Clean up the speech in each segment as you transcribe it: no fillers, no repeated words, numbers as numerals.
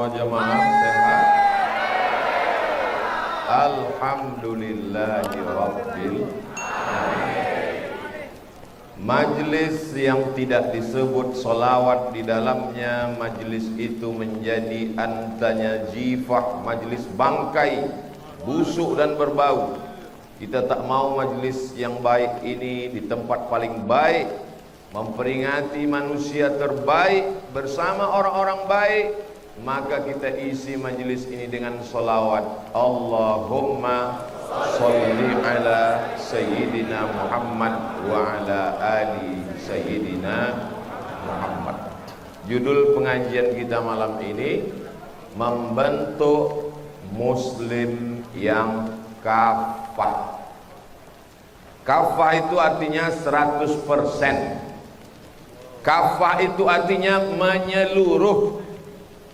semua jamaah sehat? Alhamdulillahi Rabbil alamin. Majlis yang tidak disebut solawat di dalamnya, majlis itu menjadi antanya jifah, majlis bangkai, busuk dan berbau. Kita tak mau majlis yang baik ini di tempat paling baik, memperingati manusia terbaik bersama orang-orang baik, maka kita isi majlis ini dengan solawat. Allahumma sholli ala Sayyidina Muhammad wa ala ali Sayyidina Muhammad. Judul pengajian kita malam ini, membentuk Muslim yang kafah. Kafah itu artinya 100%. Kafah itu artinya menyeluruh.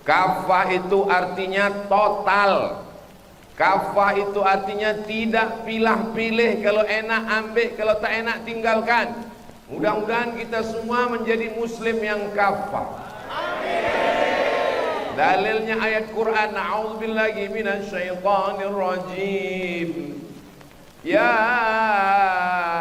Kafah itu artinya total. Kafah itu artinya tidak pilih-pilih, kalau enak ambil, kalau tak enak tinggalkan. Mudah-mudahan kita semua menjadi muslim yang kafah. Amin. Dalilnya ayat Quran, a'udzubillahi minasyaitonir rajim. Ya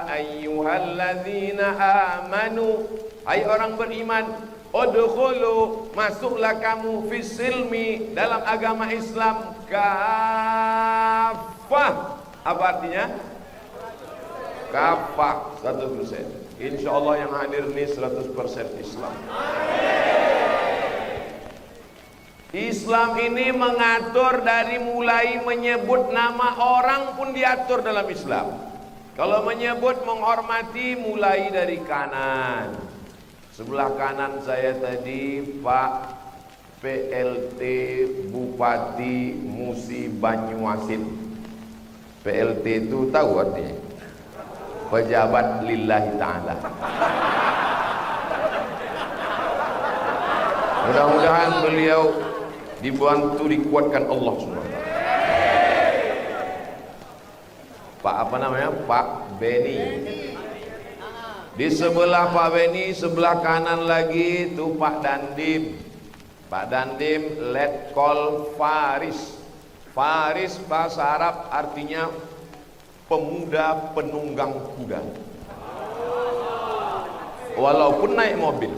ayyuhalladzina amanu, hai orang beriman, udkhulu, masuklah kamu fisilmi, dalam agama Islam, kafah. Apa artinya? Kafah 100%. Insyaallah yang hadir ini 100% Islam. Islam ini mengatur dari mulai menyebut nama orang pun diatur dalam Islam. Kalau menyebut menghormati mulai dari kanan. Sebelah kanan saya tadi Pak PLT Bupati Musi Banyuasin. PLT itu tahu artinya? Pejabat lillahi ta'ala. Mudah-mudahan beliau dibantu, dikuatkan Allah SWT. Pak apa namanya? Pak Beni. Di sebelah Pak Beni, sebelah kanan lagi itu Pak Dandim. Pak Dandim Letkol Faris. Faris bahasa Arab artinya pemuda penunggang kuda. Walaupun naik mobil.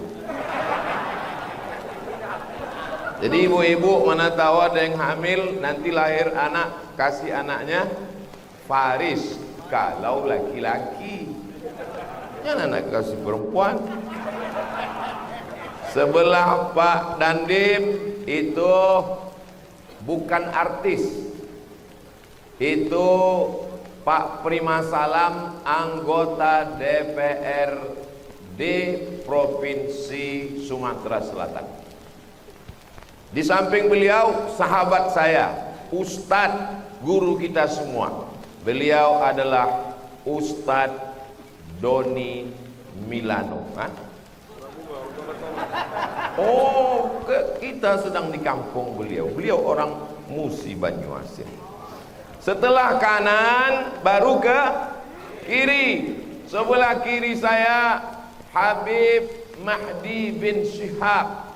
Jadi ibu-ibu mana tahu ada yang hamil, nanti lahir anak, kasih anaknya Faris. Kalau laki-laki, jangan anak kasih perempuan. Sebelah Pak Dandim itu bukan artis, itu Pak Prima Salam, anggota DPRD Provinsi Sumatera Selatan. Di samping beliau sahabat saya, Ustadz, guru kita semua. Beliau adalah Ustadz Doni Milano. Oh, kita sedang di kampung beliau. Beliau orang Musi Banyuasin. Setelah kanan baru ke kiri. Sebelah kiri saya Habib Mahdi bin Syihab.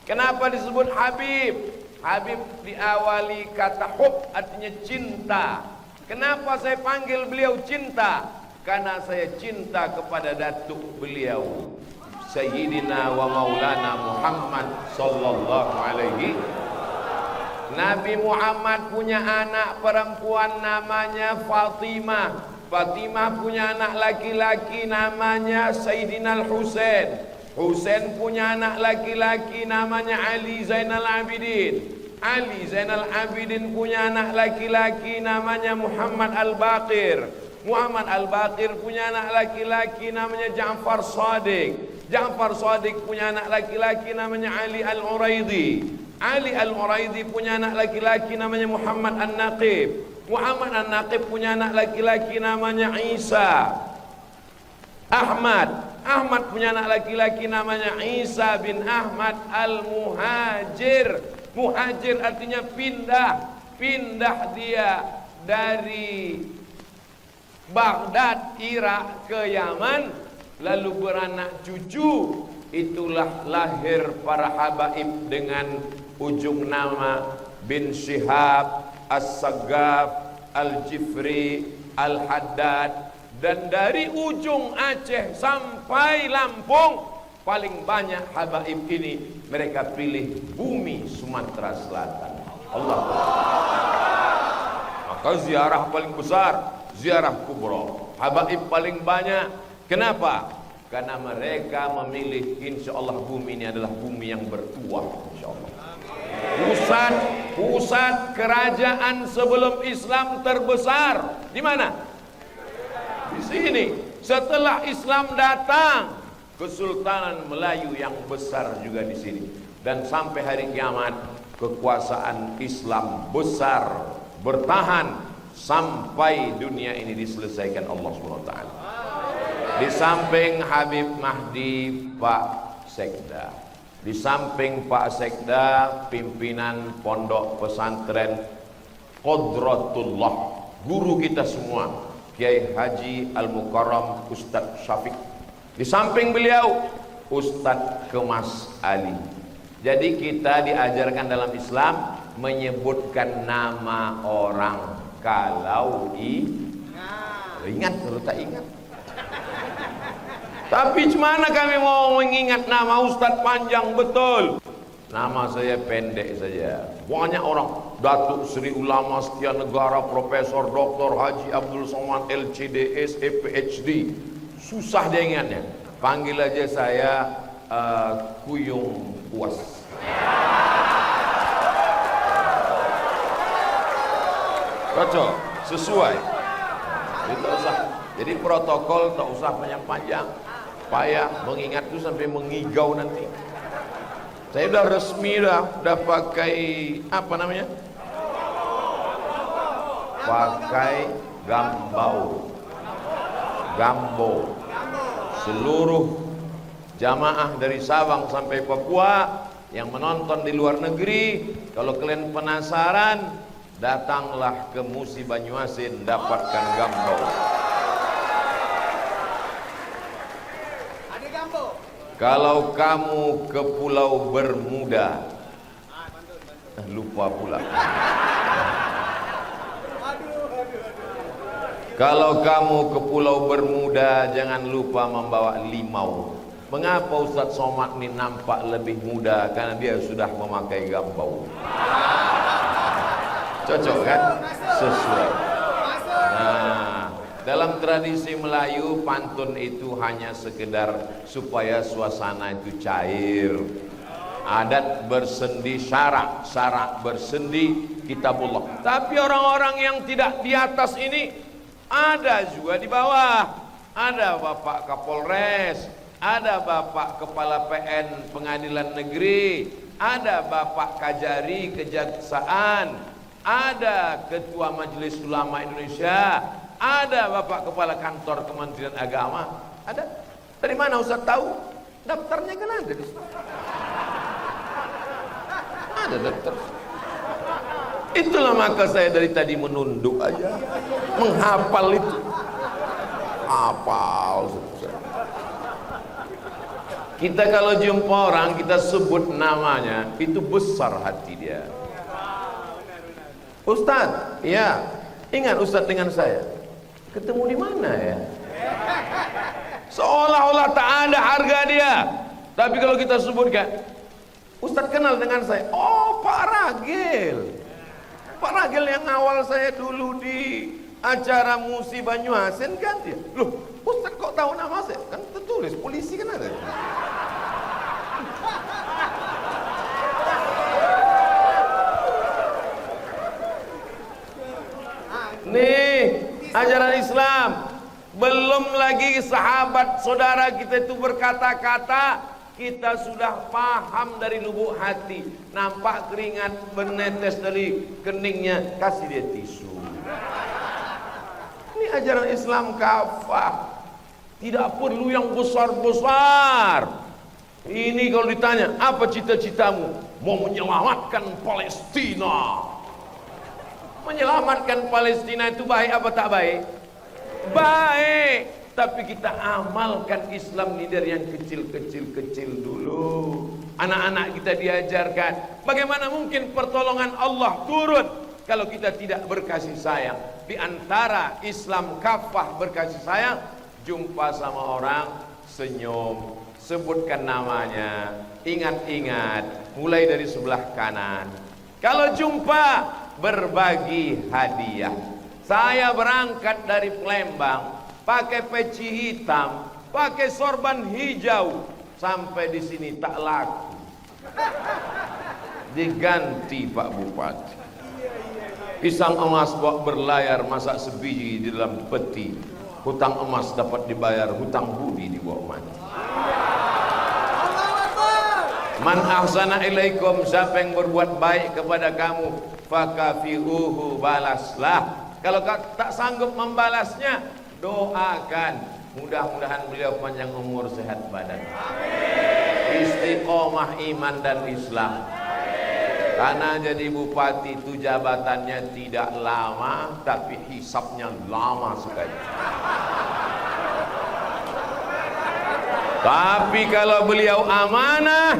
Kenapa disebut Habib? Habib diawali kata hub, artinya cinta. Kenapa saya panggil beliau cinta? Karena saya cinta kepada datuk beliau, Sayyidina wa Maulana Muhammad sallallahu alaihi. Nabi Muhammad punya anak perempuan namanya Fatimah. Fatimah punya anak laki-laki namanya Sayyidina Al-Husain. Husain punya anak laki-laki namanya Ali Zainal Abidin. Ali Zainal Abidin punya anak laki-laki namanya Muhammad Al-Baqir. Muhammad Al-Baqir punya anak laki-laki namanya Ja'far Shadiq. Ja'far Shadiq punya anak laki-laki namanya Ali Al-Uraidi. Ali Al-Uraidi punya anak laki-laki namanya Muhammad An-Naqib. Muhammad An-Naqib punya anak laki-laki namanya Isa. Ahmad punya anak laki-laki namanya Isa bin Ahmad Al-Muhajir. Muhajir artinya pindah. Pindah dia dari Baghdad, Irak ke Yaman, lalu beranak cucu. Itulah lahir para habaib dengan ujung nama bin Syihab, As-Saggaf, Al-Jifri, Al-Haddad, dan dari ujung Aceh sampai Lampung paling banyak habaib ini mereka pilih bumi Sumatera Selatan. Allah. Maka ziarah paling besar, ziarah kubra, habaib paling banyak. Kenapa? Karena mereka memilih insya Allah bumi ini adalah bumi yang bertuah insya Allah. Pusat kerajaan sebelum Islam terbesar di mana? Di sini. Setelah Islam datang, Kesultanan Melayu yang besar juga di sini. Dan sampai hari kiamat kekuasaan Islam besar bertahan sampai dunia ini diselesaikan Allah SWT. Di samping Habib Mahdi, Pak Sekda. Di samping Pak Sekda, pimpinan pondok pesantren Qudratullah, guru kita semua, Kiai Haji Al-Mukarram Ustadz Syafiq. Di samping beliau Ustadz Kemas Ali. Jadi kita diajarkan dalam Islam menyebutkan nama orang kalau ingat kalau tak ingat. Tapi gimana kami mau mengingat nama Ustadz panjang betul? Nama saya pendek saja. Banyak orang, Datuk Seri Ulama Setia Negara, Profesor Dr. Haji Abdul Somad LCDS PhD. Susah dia ingatnya. Panggil aja saya Kuyung Puas. Cocok, sesuai. Tidak usah. Jadi protokol tak usah panjang-panjang. Payah mengingat itu sampai mengigau nanti. Saya udah resmi udah pakai apa namanya? Pakai gambo. Seluruh jamaah dari Sabang sampai Papua yang menonton di luar negeri, kalau kalian penasaran, datanglah ke Musi Banyuasin, dapatkan gambo. Kalau kamu ke Pulau Bermuda, lupa pula. Kalau kamu ke Pulau Bermuda, jangan lupa membawa limau. Mengapa Ustadz Somad ini nampak lebih muda? Karena dia sudah memakai gambau. Cocok kan? Sesuai. Nah, dalam tradisi Melayu, pantun itu hanya sekedar supaya suasana itu cair. Adat bersendi syarak, syarak bersendi kitabullah. Tapi orang-orang yang tidak di atas ini ada juga di bawah. Ada Bapak Kapolres, ada Bapak Kepala PN Pengadilan Negeri, ada Bapak Kajari Kejaksaan, ada Ketua Majelis Ulama Indonesia, ada Bapak Kepala Kantor Kementerian Agama. Ada. Dari mana Ustaz tahu? Daftarnya kan ada di situ. Ada daftar. Itulah maka saya dari tadi menunduk aja, menghafal itu. Hafal. Kita kalau jumpa orang, kita sebut namanya, itu besar hati dia. Ustadz, ya, ingat Ustadz dengan saya. Ketemu di mana ya? Seolah-olah tak ada harga dia. Tapi kalau kita sebutkan, Ustadz kenal dengan saya. Oh, Pak Ragil. Pak Ragil yang awal saya dulu di acara Musi Banyuasin kan dia. Loh, Ustadz kok tahu nama saya? Kan tertulis, polisi kan ada. Nih, ajaran Islam. Belum lagi sahabat saudara kita itu berkata-kata, kita sudah paham dari lubuk hati. Nampak keringat menetes dari keningnya, kasih dia tisu. Ini ajaran Islam kafah. Tidak perlu yang besar-besar. Ini kalau ditanya, apa cita-citamu? Mau menyelamatkan Palestina. Menyelamatkan Palestina itu baik apa tak baik? Baik. Tapi kita amalkan Islam ini dari yang kecil-kecil dulu. Anak-anak kita diajarkan. Bagaimana mungkin pertolongan Allah turun kalau kita tidak berkasih sayang? Di antara Islam kafah berkasih sayang, jumpa sama orang, senyum, sebutkan namanya, ingat-ingat, mulai dari sebelah kanan. Kalau jumpa, berbagi hadiah. Saya berangkat dari Palembang, pakai peci hitam, pakai sorban hijau, sampai di sini tak laku. Diganti Pak Bupati. Pisang emas buat berlayar, masak sebiji di dalam peti. Hutang emas dapat dibayar, hutang budi dibawa mati. Man ahsana ilaikum, siapa yang berbuat baik kepada kamu, fakafi'uhu, balaslah. Kalau tak sanggup membalasnya, doakan, mudah-mudahan beliau panjang umur, sehat badan, istiqomah iman dan Islam. Karena jadi bupati itu jabatannya tidak lama, tapi hisapnya lama sekali. Tapi kalau beliau amanah,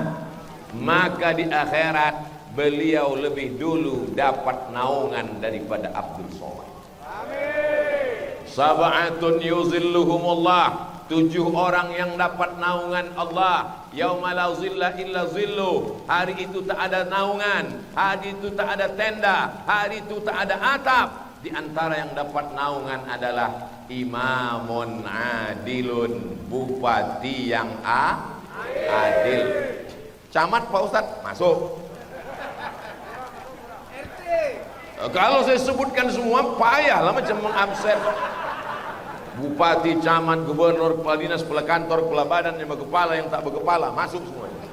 maka di akhirat beliau lebih dulu dapat naungan daripada Abdul Somad. Sab'atun yuzilluhumullah, 7 orang yang dapat naungan Allah. Yauma la zilla illa zillu, hari itu tak ada naungan, hari itu tak ada tenda, hari itu tak ada atap. Di antara yang dapat naungan adalah imamun adilun, bupati yang adil. Camat Pak Ustadz masuk. Kalau saya sebutkan semua payah lah, macam mengabsen. Bupati, camat, gubernur, kepala dinas, kepala kantor, kepala badan, yang berkepala, yang tak berkepala, masuk semuanya.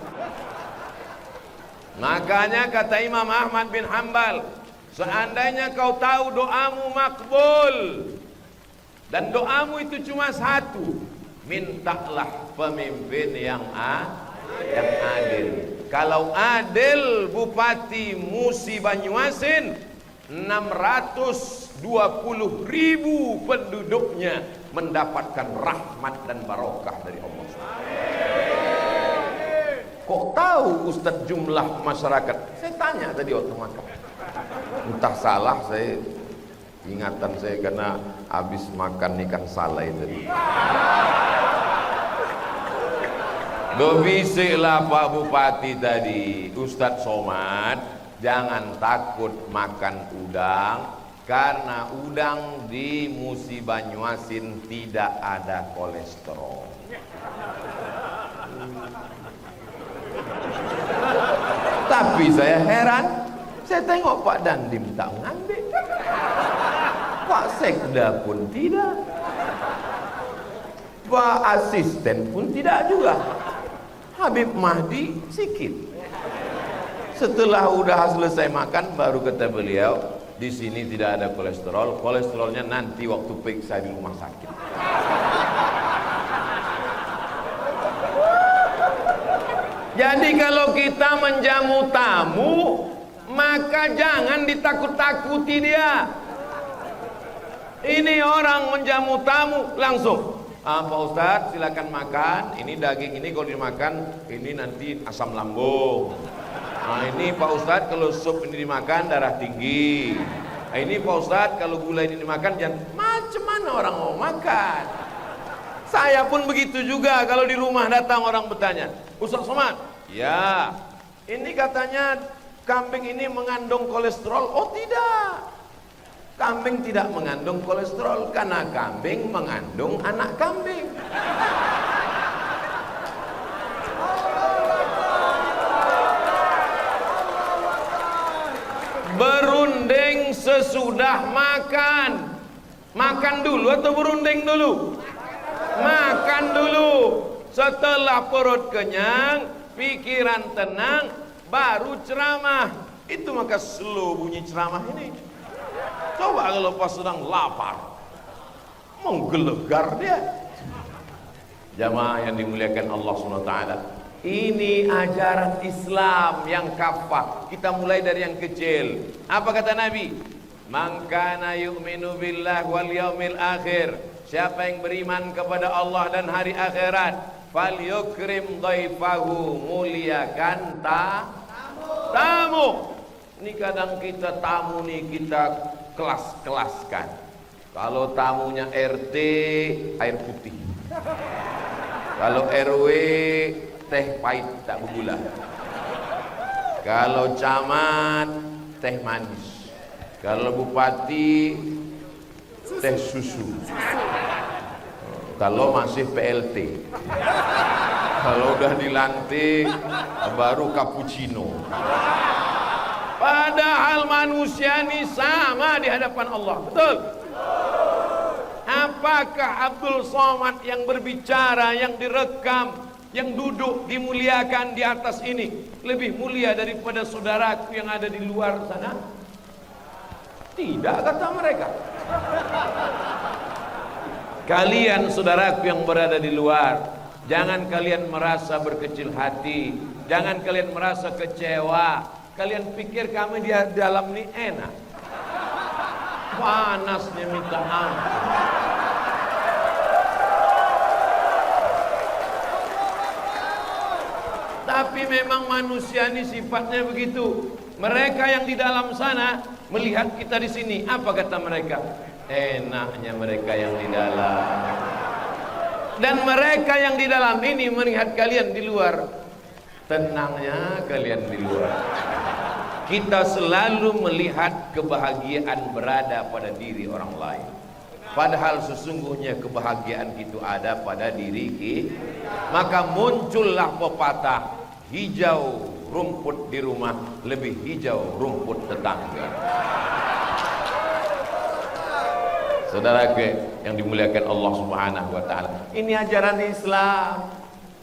Makanya kata Imam Ahmad bin Hanbal, seandainya kau tahu doamu makbul, dan doamu itu cuma satu, mintalah pemimpin yang adil. Kalau adil, Bupati Musi Banyuasin, 620.000 penduduknya mendapatkan rahmat dan barokah dari Allah. Kok tahu Ustadz jumlah masyarakat? Saya tanya tadi waktu makan. Entah salah, saya ingatan saya karena habis makan ikan salai tadi. Bebisiklah Pak Bupati tadi, Ustadz Somad, jangan takut makan udang, karena udang di Musi Banyuasin tidak ada kolesterol. Tapi saya heran, saya tengok Pak Dandim tak ngambil, Pak Sekda pun tidak, Pak Asisten pun tidak juga. Habib Mahdi sikit. Setelah udah selesai makan, baru kata beliau, di sini tidak ada kolesterol, kolesterolnya nanti waktu periksa di rumah sakit. Jadi kalau kita menjamu tamu, maka jangan ditakut-takuti dia. Ini orang menjamu tamu, langsung, Pak Ustadz silakan makan, ini daging ini kalau dimakan, ini nanti asam lambung. Nah ini Pak Ustadz kalau sup ini dimakan darah tinggi. Nah, ini Pak Ustadz kalau gula ini dimakan, jangan. Macam mana orang mau makan? Saya pun begitu juga, kalau di rumah datang orang bertanya, Ustadz Somad, ya ini katanya kambing ini mengandung kolesterol. Oh tidak, kambing tidak mengandung kolesterol, karena kambing mengandung anak kambing. Berunding sesudah makan. Makan dulu atau berunding dulu? Makan dulu. Setelah perut kenyang, pikiran tenang, baru ceramah. Itu maka slow bunyi ceramah ini. Coba kalau pas sedang lapar, menggelegar dia. Jamaah yang dimuliakan Allah SWT, ini ajaran Islam yang kafah. Kita mulai dari yang kecil. Apa kata Nabi? Man kana yu'minu billah wal yaumil akhir siapa yang beriman kepada Allah dan hari akhirat, falyukrim dhaifahu, muliakan tamu. Ini kadang kita tamu nih kita kelas-kelaskan. Kalau tamunya RT, air putih. Kalau RW, teh pahit tak bergula. Kalau camat, teh manis. Kalau bupati, teh susu. Kalau masih PLT. Kalau udah dilantik, baru cappuccino. Padahal manusia ini sama di hadapan Allah. Betul? Apakah Abdul Somad yang berbicara, yang direkam, yang duduk dimuliakan di atas ini lebih mulia daripada saudaraku yang ada di luar sana? Tidak, kata mereka. Kalian saudaraku yang berada di luar, jangan kalian merasa berkecil hati, jangan kalian merasa kecewa. Kalian pikir kami di dalam ini enak? Panasnya minta ampun. Tapi memang manusia ini sifatnya begitu. Mereka yang di dalam sana melihat kita di sini, apa kata mereka? Enaknya mereka yang di dalam. Dan mereka yang di dalam ini melihat kalian di luar, tenangnya kalian di luar. Kita selalu melihat kebahagiaan berada pada diri orang lain, padahal sesungguhnya kebahagiaan itu ada pada diri kita. Maka muncullah pepatah, hijau rumput di rumah lebih hijau rumput tetangga. Saudaraku yang dimuliakan Allah Subhanahu wa taala, ini ajaran Islam.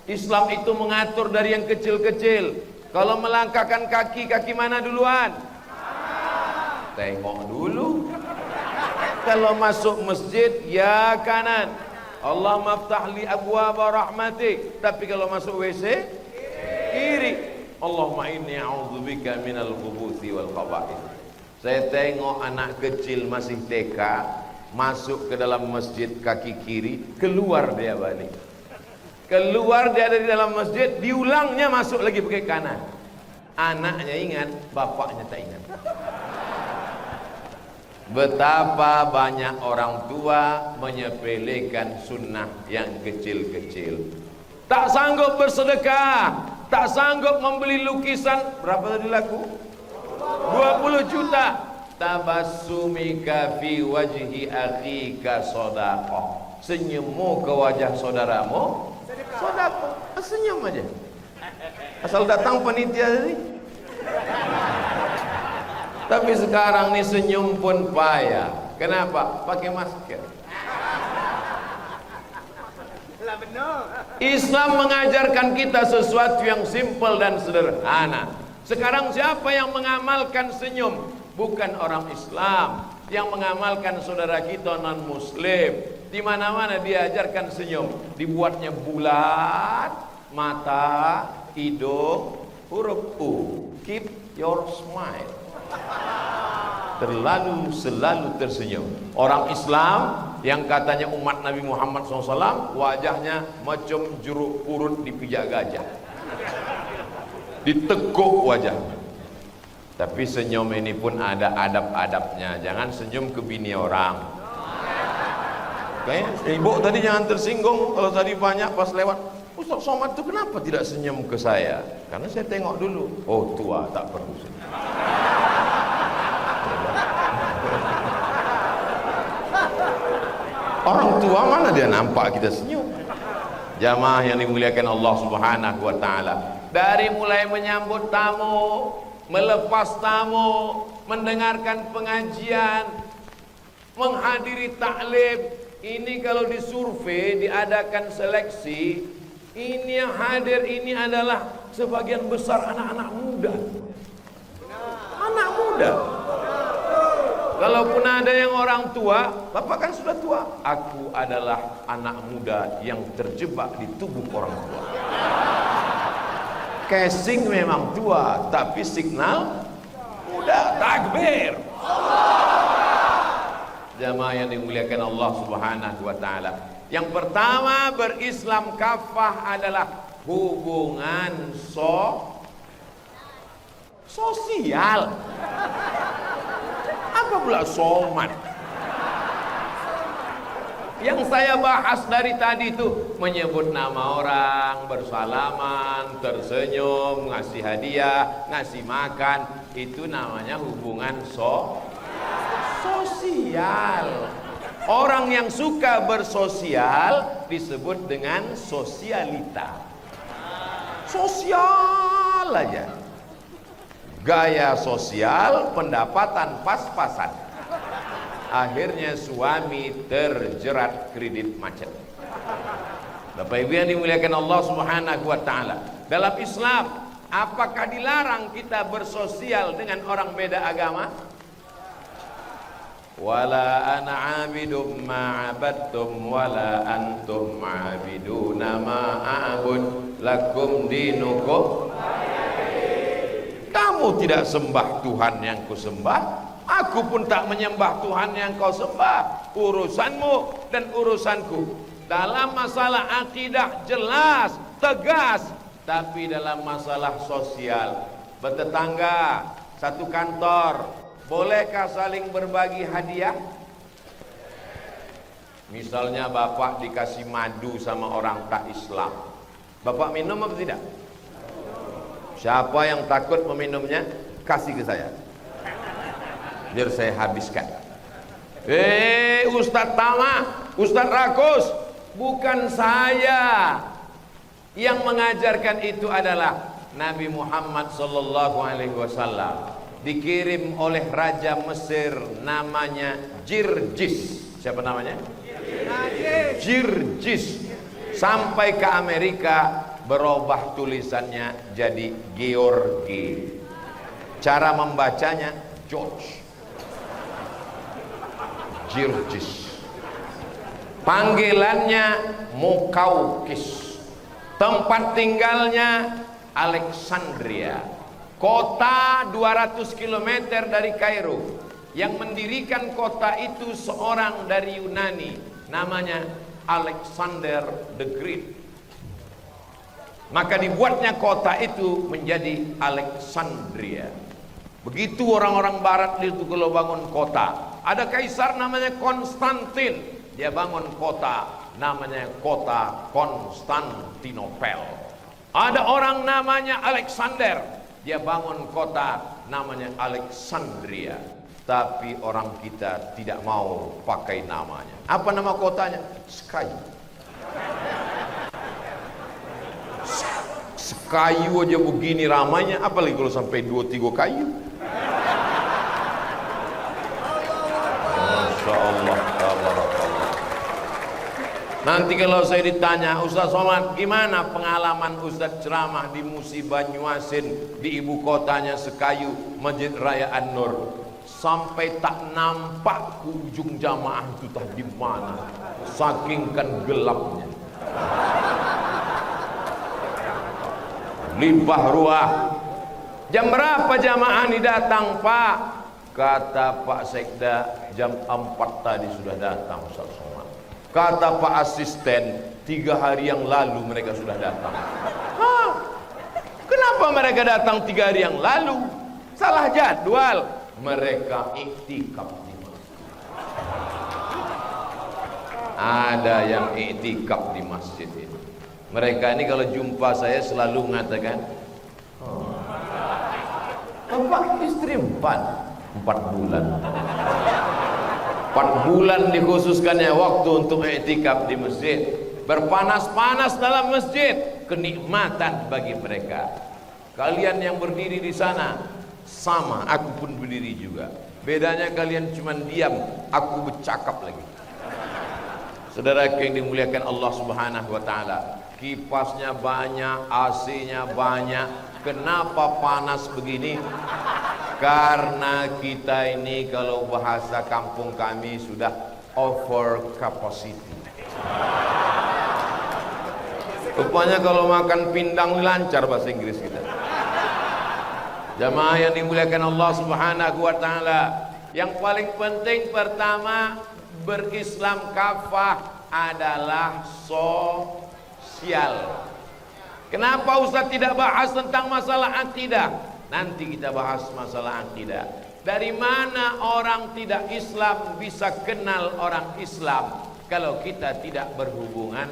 Islam itu mengatur dari yang kecil-kecil. Kalau melangkahkan kaki, kaki mana duluan? Tengok dulu. Kalau masuk masjid, ya kanan. Allah maftah li abwaaba rahmatik. Tapi kalau masuk WC, kiri. Allahumma inni a'udzubika minal khubuthi wal khaba'ith. Saya tengok anak kecil masih TK masuk ke dalam masjid kaki kiri, keluar dia balik. Keluar dia dari dalam masjid, diulangnya masuk lagi pakai kanan. Anaknya ingat, bapaknya tak ingat. Betapa banyak orang tua menyepelekan sunnah yang kecil-kecil. Tak sanggup bersedekah, tak sanggup membeli lukisan. Berapa tadi laku? 20 juta. Tabassumika fi wajhi akhika shadaqah. Senyummu ke wajah saudaramu sedekah. Senyum aja. Asal datang panitia tadi. Tapi sekarang nih senyum pun payah. Kenapa? Pakai masker. Islam mengajarkan kita sesuatu yang simpel dan sederhana. Sekarang siapa yang mengamalkan senyum? Bukan orang Islam. Yang mengamalkan saudara kita non muslim. Di mana-mana diajarkan senyum, dibuatnya bulat, mata, hidung, huruf U. Keep your smile. Selalu tersenyum. Orang Islam yang katanya umat Nabi Muhammad SAW, wajahnya macam jeruk purut dipijak gajah, ditekuk wajah. Tapi senyum ini pun ada adab-adabnya. Jangan senyum ke bini orang. Ibu tadi jangan tersinggung kalau tadi banyak pas lewat. Ustaz Somad itu kenapa tidak senyum ke saya? Karena saya tengok dulu. Oh tua, tak perlu senyum. Orang tua mana dia nampak kita senyum? Jamaah yang dimuliakan Allah Subhanahu wa taala, dari mulai menyambut tamu, melepas tamu, mendengarkan pengajian, menghadiri taklim. Ini kalau disurvei, diadakan seleksi, ini yang hadir ini adalah sebagian besar anak-anak muda. Anak muda. Kalaupun ada yang orang tua, bapak kan sudah tua. Aku adalah anak muda yang terjebak di tubuh orang tua. Casing memang tua, tapi signal muda. Takbir. Jamaah yang dimuliakan Allah Subhanahu wa taala. Yang pertama, berislam kafah adalah hubungan sosial. Apa pula somat? Yang saya bahas dari tadi itu menyebut nama orang, bersalaman, tersenyum, ngasih hadiah, ngasih makan, itu namanya hubungan sosial. Orang yang suka bersosial disebut dengan sosialita. Sosial aja. Gaya sosial, pendapatan pas-pasan. Akhirnya suami terjerat kredit macet. Bapak Ibu yang dimuliakan Allah Subhanahu wa taala. Dalam Islam, apakah dilarang kita bersosial dengan orang beda agama? Wala ana 'abidum ma 'abadtum wala antum 'abiduna ma a'bud lakum dinukum. Kamu tidak sembah Tuhan yang kusembah, aku pun tak menyembah Tuhan yang kau sembah. Urusanmu dan urusanku. Dalam masalah akidah jelas, tegas, tapi dalam masalah sosial, bertetangga, satu kantor, bolehkah saling berbagi hadiah? Misalnya bapak dikasih madu sama orang tak Islam, bapak minum atau tidak? Siapa yang takut meminumnya, kasih ke saya, biar saya habiskan. Ustadz Tama, Ustadz Rakus, bukan saya yang mengajarkan itu, adalah Nabi Muhammad sallallahu alaihi wasallam. Dikirim oleh Raja Mesir namanya Jirjis. Siapa namanya? Jirjis. Sampai ke Amerika, berubah tulisannya jadi George. Cara membacanya George. Jirjis. Panggilannya Mukaukis. Tempat tinggalnya Alexandria. Kota 200 km dari Kairo. Yang mendirikan kota itu seorang dari Yunani, namanya Alexander the Great. Maka dibuatnya kota itu menjadi Alexandria. Begitu orang-orang barat itu kalau bangun kota. Ada kaisar namanya Konstantin, dia bangun kota namanya kota Konstantinopel. Ada orang namanya Alexander, dia bangun kota namanya Alexandria. Tapi orang kita tidak mau pakai namanya. Apa nama kotanya? Sekayu. Sekayu aja begini ramainya, apalagi kalau sampai 2-3 kayu. Masya Allah, tabarakallah. Nanti kalau saya ditanya, Ustaz Somad, gimana pengalaman Ustaz ceramah di Musi Banyuasin, di ibu kotanya Sekayu, Masjid Raya An-Nur? Sampai tak nampak ujung jamaah itu tah di mana, saking kan gelapnya. Limpah ruah. Jam berapa jamaah ini datang, Pak? Kata Pak Sekda, jam 4 tadi sudah datang, Ustaz Somad. Kata Pak Asisten, 3 hari yang lalu mereka sudah datang. Hah? Kenapa mereka datang 3 hari yang lalu? Salah jadwal. Mereka iktikaf di masjid. Ada yang iktikaf di masjid ini. Mereka ini kalau jumpa saya selalu mengatakan, Bapak istri 4 bulan. 4 bulan dikhususkannya waktu untuk iktikaf di masjid. Berpanas-panas dalam masjid, kenikmatan bagi mereka. Kalian yang berdiri di sana sama, aku pun berdiri juga. Bedanya kalian cuma diam, aku bercakap lagi. Saudara yang dimuliakan Allah Subhanahu wa taala, kipasnya banyak, AC-nya banyak. Kenapa panas begini? Karena kita ini kalau bahasa kampung kami sudah over capacity. Rupanya kalau makan pindang lancar bahasa Inggris kita. Jamaah yang dimuliakan Allah Subhanahu wa taala, Yang paling penting pertama, berislam kafah adalah sosial. Kenapa Ustaz tidak bahas tentang masalah akidah? Nanti kita bahas masalah akidah. Dari mana orang tidak Islam bisa kenal orang Islam kalau kita tidak berhubungan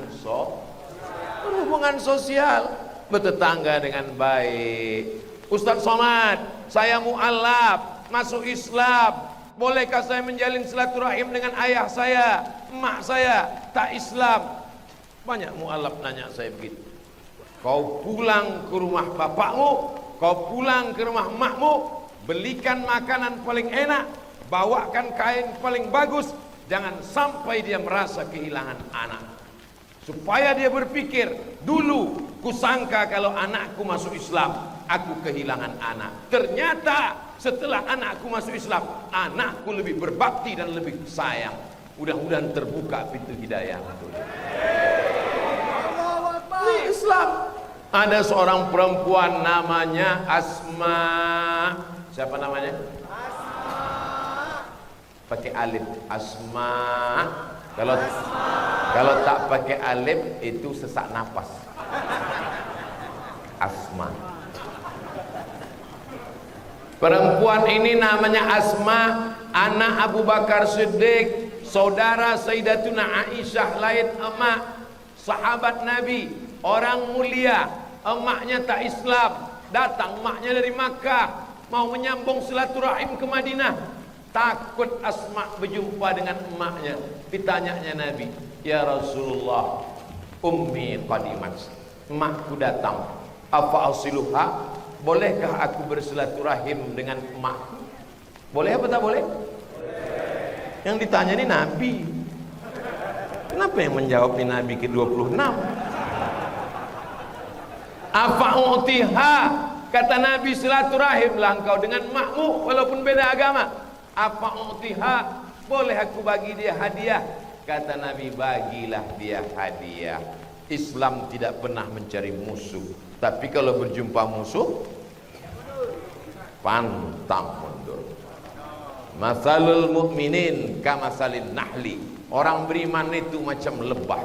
sosial, bertetangga dengan baik. Ustaz Somad, saya mu'alaf, masuk Islam, bolehkah saya menjalin silaturahim dengan ayah saya, emak saya, tak Islam? Banyak mu'alaf nanya saya begitu. Kau pulang ke rumah bapakmu, kau pulang ke rumah emakmu, belikan makanan paling enak, bawakan kain paling bagus, jangan sampai dia merasa kehilangan anak. Supaya dia berpikir, dulu kusangka kalau anakku masuk Islam, aku kehilangan anak. Ternyata setelah anakku masuk Islam, anakku lebih berbakti dan lebih sayang. Mudah-mudahan terbuka pintu hidayah. Ini Islam. Ada seorang perempuan namanya Asma. Siapa namanya? Asma. Pakai alif. Asma. Kalau tak pakai alif itu sesak nafas. Asma. Perempuan ini namanya Asma, anak Abu Bakar Siddiq, saudara Sayyidatuna Aisyah, lain emak, sahabat Nabi, orang mulia. Emaknya tak Islam, datang emaknya dari Makkah, mau menyambung silaturahim ke Madinah. Takut Asma berjumpa dengan emaknya. Ditanyanya Nabi, ya Rasulullah, ummi qadimat, emakku datang, apa asiluha, bolehkah aku bersilaturahim dengan emakku? Boleh apa tak boleh? Yang ditanya ini Nabi. Kenapa yang menjawab ini Nabi ke-26? Apa utiha, kata Nabi, silaturahimlah engkau dengan emakmu walaupun beda agama. Apa utiha, boleh aku bagi dia hadiah? Kata Nabi, bagilah dia hadiah. Islam tidak pernah mencari musuh, tapi kalau berjumpa musuh pantang mundur. Masalul mu'minin kamasalin nahli. Orang beriman itu macam lebah.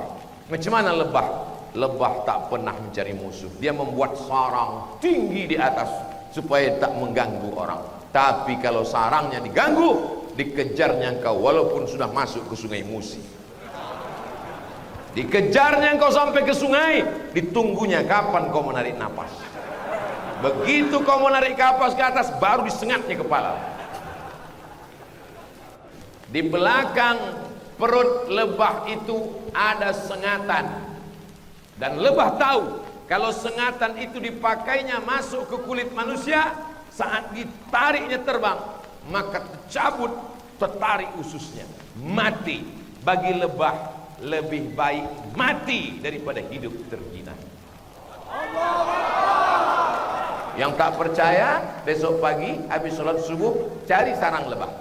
Macam mana lebah? Lebah tak pernah mencari musuh. Dia membuat sarang tinggi di atas supaya tak mengganggu orang. Tapi kalau sarangnya diganggu, dikejarnya engkau walaupun sudah masuk ke sungai Musi. Dikejarnya engkau sampai ke sungai, ditunggunya kapan kau menarik napas. Begitu kau menarik napas ke atas, baru disengatnya kepala. Di belakang perut lebah itu ada sengatan. Dan lebah tahu kalau sengatan itu dipakainya masuk ke kulit manusia, saat ditariknya terbang, maka tertarik ususnya, mati. Bagi lebah lebih baik mati daripada hidup terhina. Yang tak percaya, besok pagi habis sholat subuh cari sarang lebah.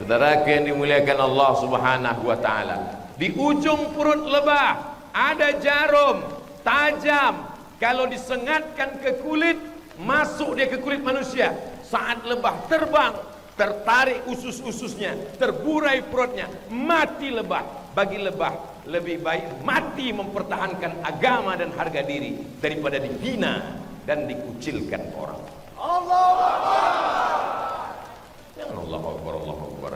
Saudara yang dimuliakan Allah Subhanahu wa taala, di ujung perut lebah ada jarum tajam. Kalau disengatkan ke kulit, masuk dia ke kulit manusia. Saat lebah terbang, tertarik usus-ususnya, terburai perutnya, mati lebah. Bagi lebah lebih baik mati mempertahankan agama dan harga diri daripada dihina dan dikucilkan orang. Allahu Akbar. Jangan Allahu Akbar, Allahu Akbar.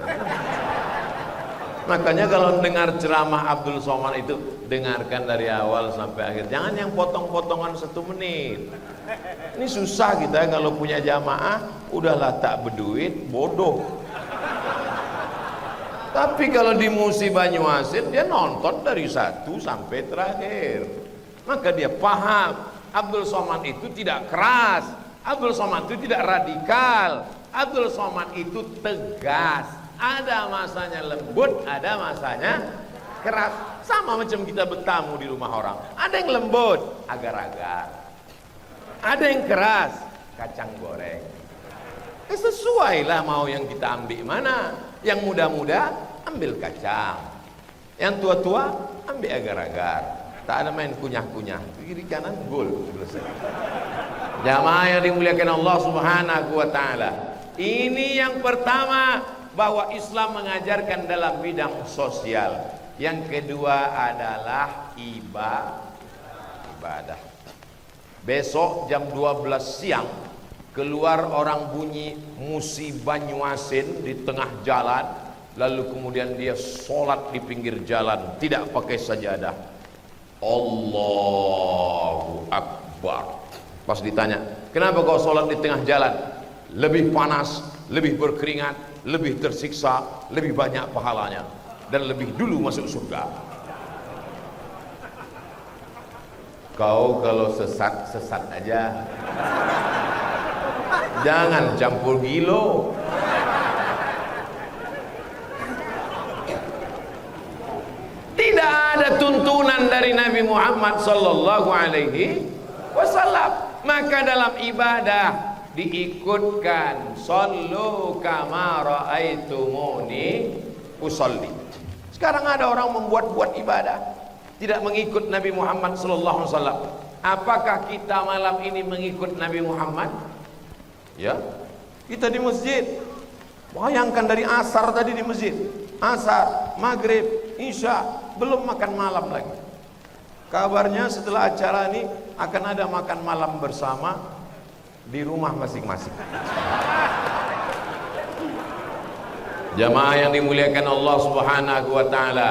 Makanya kalau dengar ceramah Abdul Somad itu, dengarkan dari awal sampai akhir. Jangan yang potong-potongan 1 menit. Ini susah kita kalau punya jamaah, udahlah tak berduit, bodoh. Tapi kalau di Musi Banyuasin, dia nonton dari 1 sampai terakhir. Maka dia paham, Abdul Somad itu tidak keras, Abdul Somad itu tidak radikal, Abdul Somad itu tegas. Ada masanya lembut, ada masanya keras. Sama macam kita bertamu di rumah orang. Ada yang lembut, agar-agar. Ada yang keras, kacang goreng. Sesuai lah mau yang kita ambil mana. Yang muda-muda, ambil kacang. Yang tua-tua, ambil agar-agar. Tak ada main kunyah-kunyah. Kiri kanan, gol. Selesai. Jamaah yang dimuliakan Allah Subhanahu wa taala. Ini yang pertama, bahwa Islam mengajarkan dalam bidang sosial. Yang kedua adalah ibadah. Besok jam 12 siang keluar orang bunyi Musi Banyuasin di tengah jalan, lalu kemudian dia sholat di pinggir jalan tidak pakai sajadah. Allahu Akbar. Pas ditanya, kenapa kau sholat di tengah jalan? Lebih panas, lebih berkeringat, lebih tersiksa, lebih banyak pahalanya, dan lebih dulu masuk surga. Kau kalau sesat, sesat aja, jangan campur gilo. Tidak ada tuntunan dari Nabi Muhammad sallallahu alaihi wasallam. Maka dalam ibadah diikutkan sallu kama raaitumuni usolli. Sekarang ada orang membuat-buat ibadah, tidak mengikut Nabi Muhammad sallallahu alaihi wasallam. Apakah kita malam ini mengikut Nabi Muhammad? Ya, kita di masjid. Bayangkan dari asar tadi di masjid, asar, maghrib, isya, belum makan malam lagi. Kabarnya setelah acara ini akan ada makan malam bersama di rumah masing-masing. Jamaah yang dimuliakan Allah Subhanahu wa taala,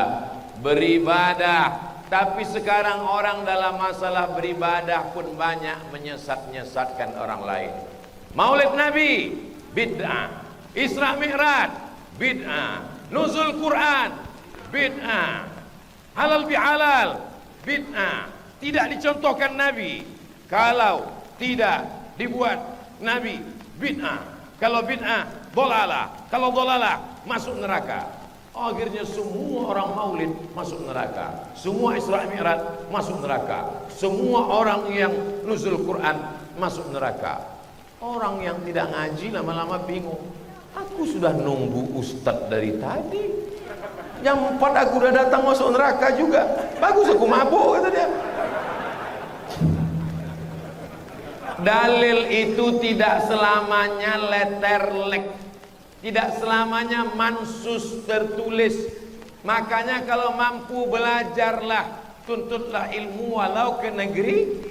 beribadah, tapi sekarang orang dalam masalah beribadah pun banyak menyesat-nyesatkan orang lain. Maulid Nabi bid'ah, Isra Mi'raj bid'ah, nuzul Quran bid'ah, halal bihalal bid'ah, tidak dicontohkan Nabi. Kalau tidak dibuat Nabi bid'ah, kalau bid'ah dolalah, kalau dolalah masuk neraka. Akhirnya semua orang maulid masuk neraka, semua Isra Mi'raj masuk neraka, semua orang yang nuzul Quran masuk neraka. Orang yang tidak ngaji lama-lama bingung, aku sudah nunggu ustadz dari tadi, jam 4 aku udah datang masuk neraka juga. Bagus aku mabuk, kata dia. Dalil itu tidak selamanya letterlek, tidak selamanya mansus tertulis. Makanya kalau mampu belajarlah, tuntutlah ilmu walau ke negeri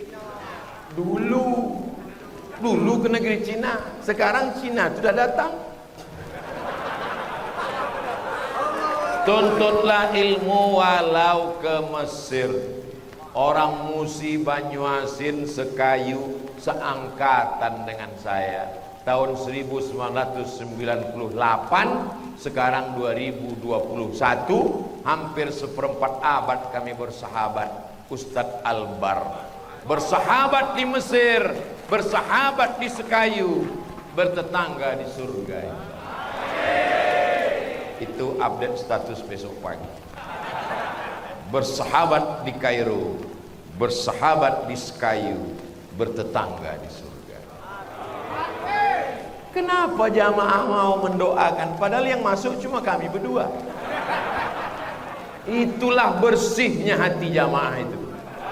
dulu ke negeri Cina. Sekarang Cina sudah datang. Tuntutlah ilmu walau ke Mesir. Orang Musi Banyuasin sekayu, seangkatan dengan saya. Tahun 1998, sekarang 2021, hampir seperempat abad kami bersahabat. Ustadz Albar bersahabat di Mesir, bersahabat di sekayu, bertetangga di surga. Itu update status besok pagi. Bersahabat di Kairo, bersahabat di sekayu, bertetangga di surga. Kenapa jamaah mau mendoakan padahal yang masuk cuma kami berdua? Itulah bersihnya hati jamaah itu.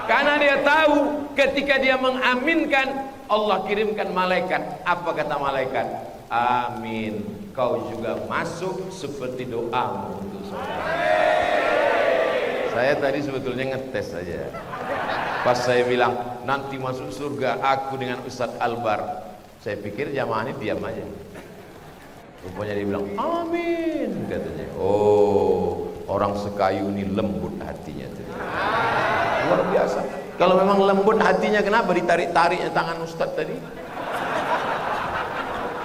Karena dia tahu ketika dia mengaminkan, Allah kirimkan malaikat. Apa kata malaikat? Amin, kau juga masuk seperti doamu untuk saudara. Saya tadi sebetulnya ngetes saja. Pas saya bilang nanti masuk surga aku dengan Ustadz Albar, saya pikir jamaah ini diam aja. Rupanya dia bilang amin katanya. Oh, orang sekayu ini lembut hatinya. Luar biasa. Kalau memang lembut hatinya, kenapa ditarik-tariknya tangan Ustadz tadi?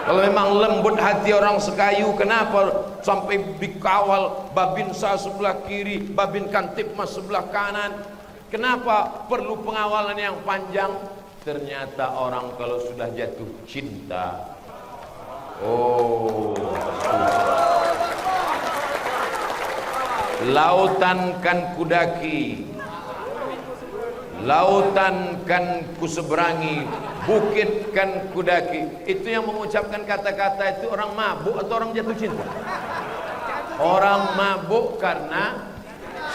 Kalau memang lembut hati orang sekayu, kenapa sampai dikawal Babinsa sebelah kiri, Babin Kantipmas sebelah kanan? Kenapa perlu pengawalan yang panjang? Ternyata orang kalau sudah jatuh cinta, oh, lautan kan kudaki, lautan kan kuseberangi, bukit kan kudaki. Itu yang mengucapkan kata-kata itu orang mabuk atau orang jatuh cinta? Orang mabuk karena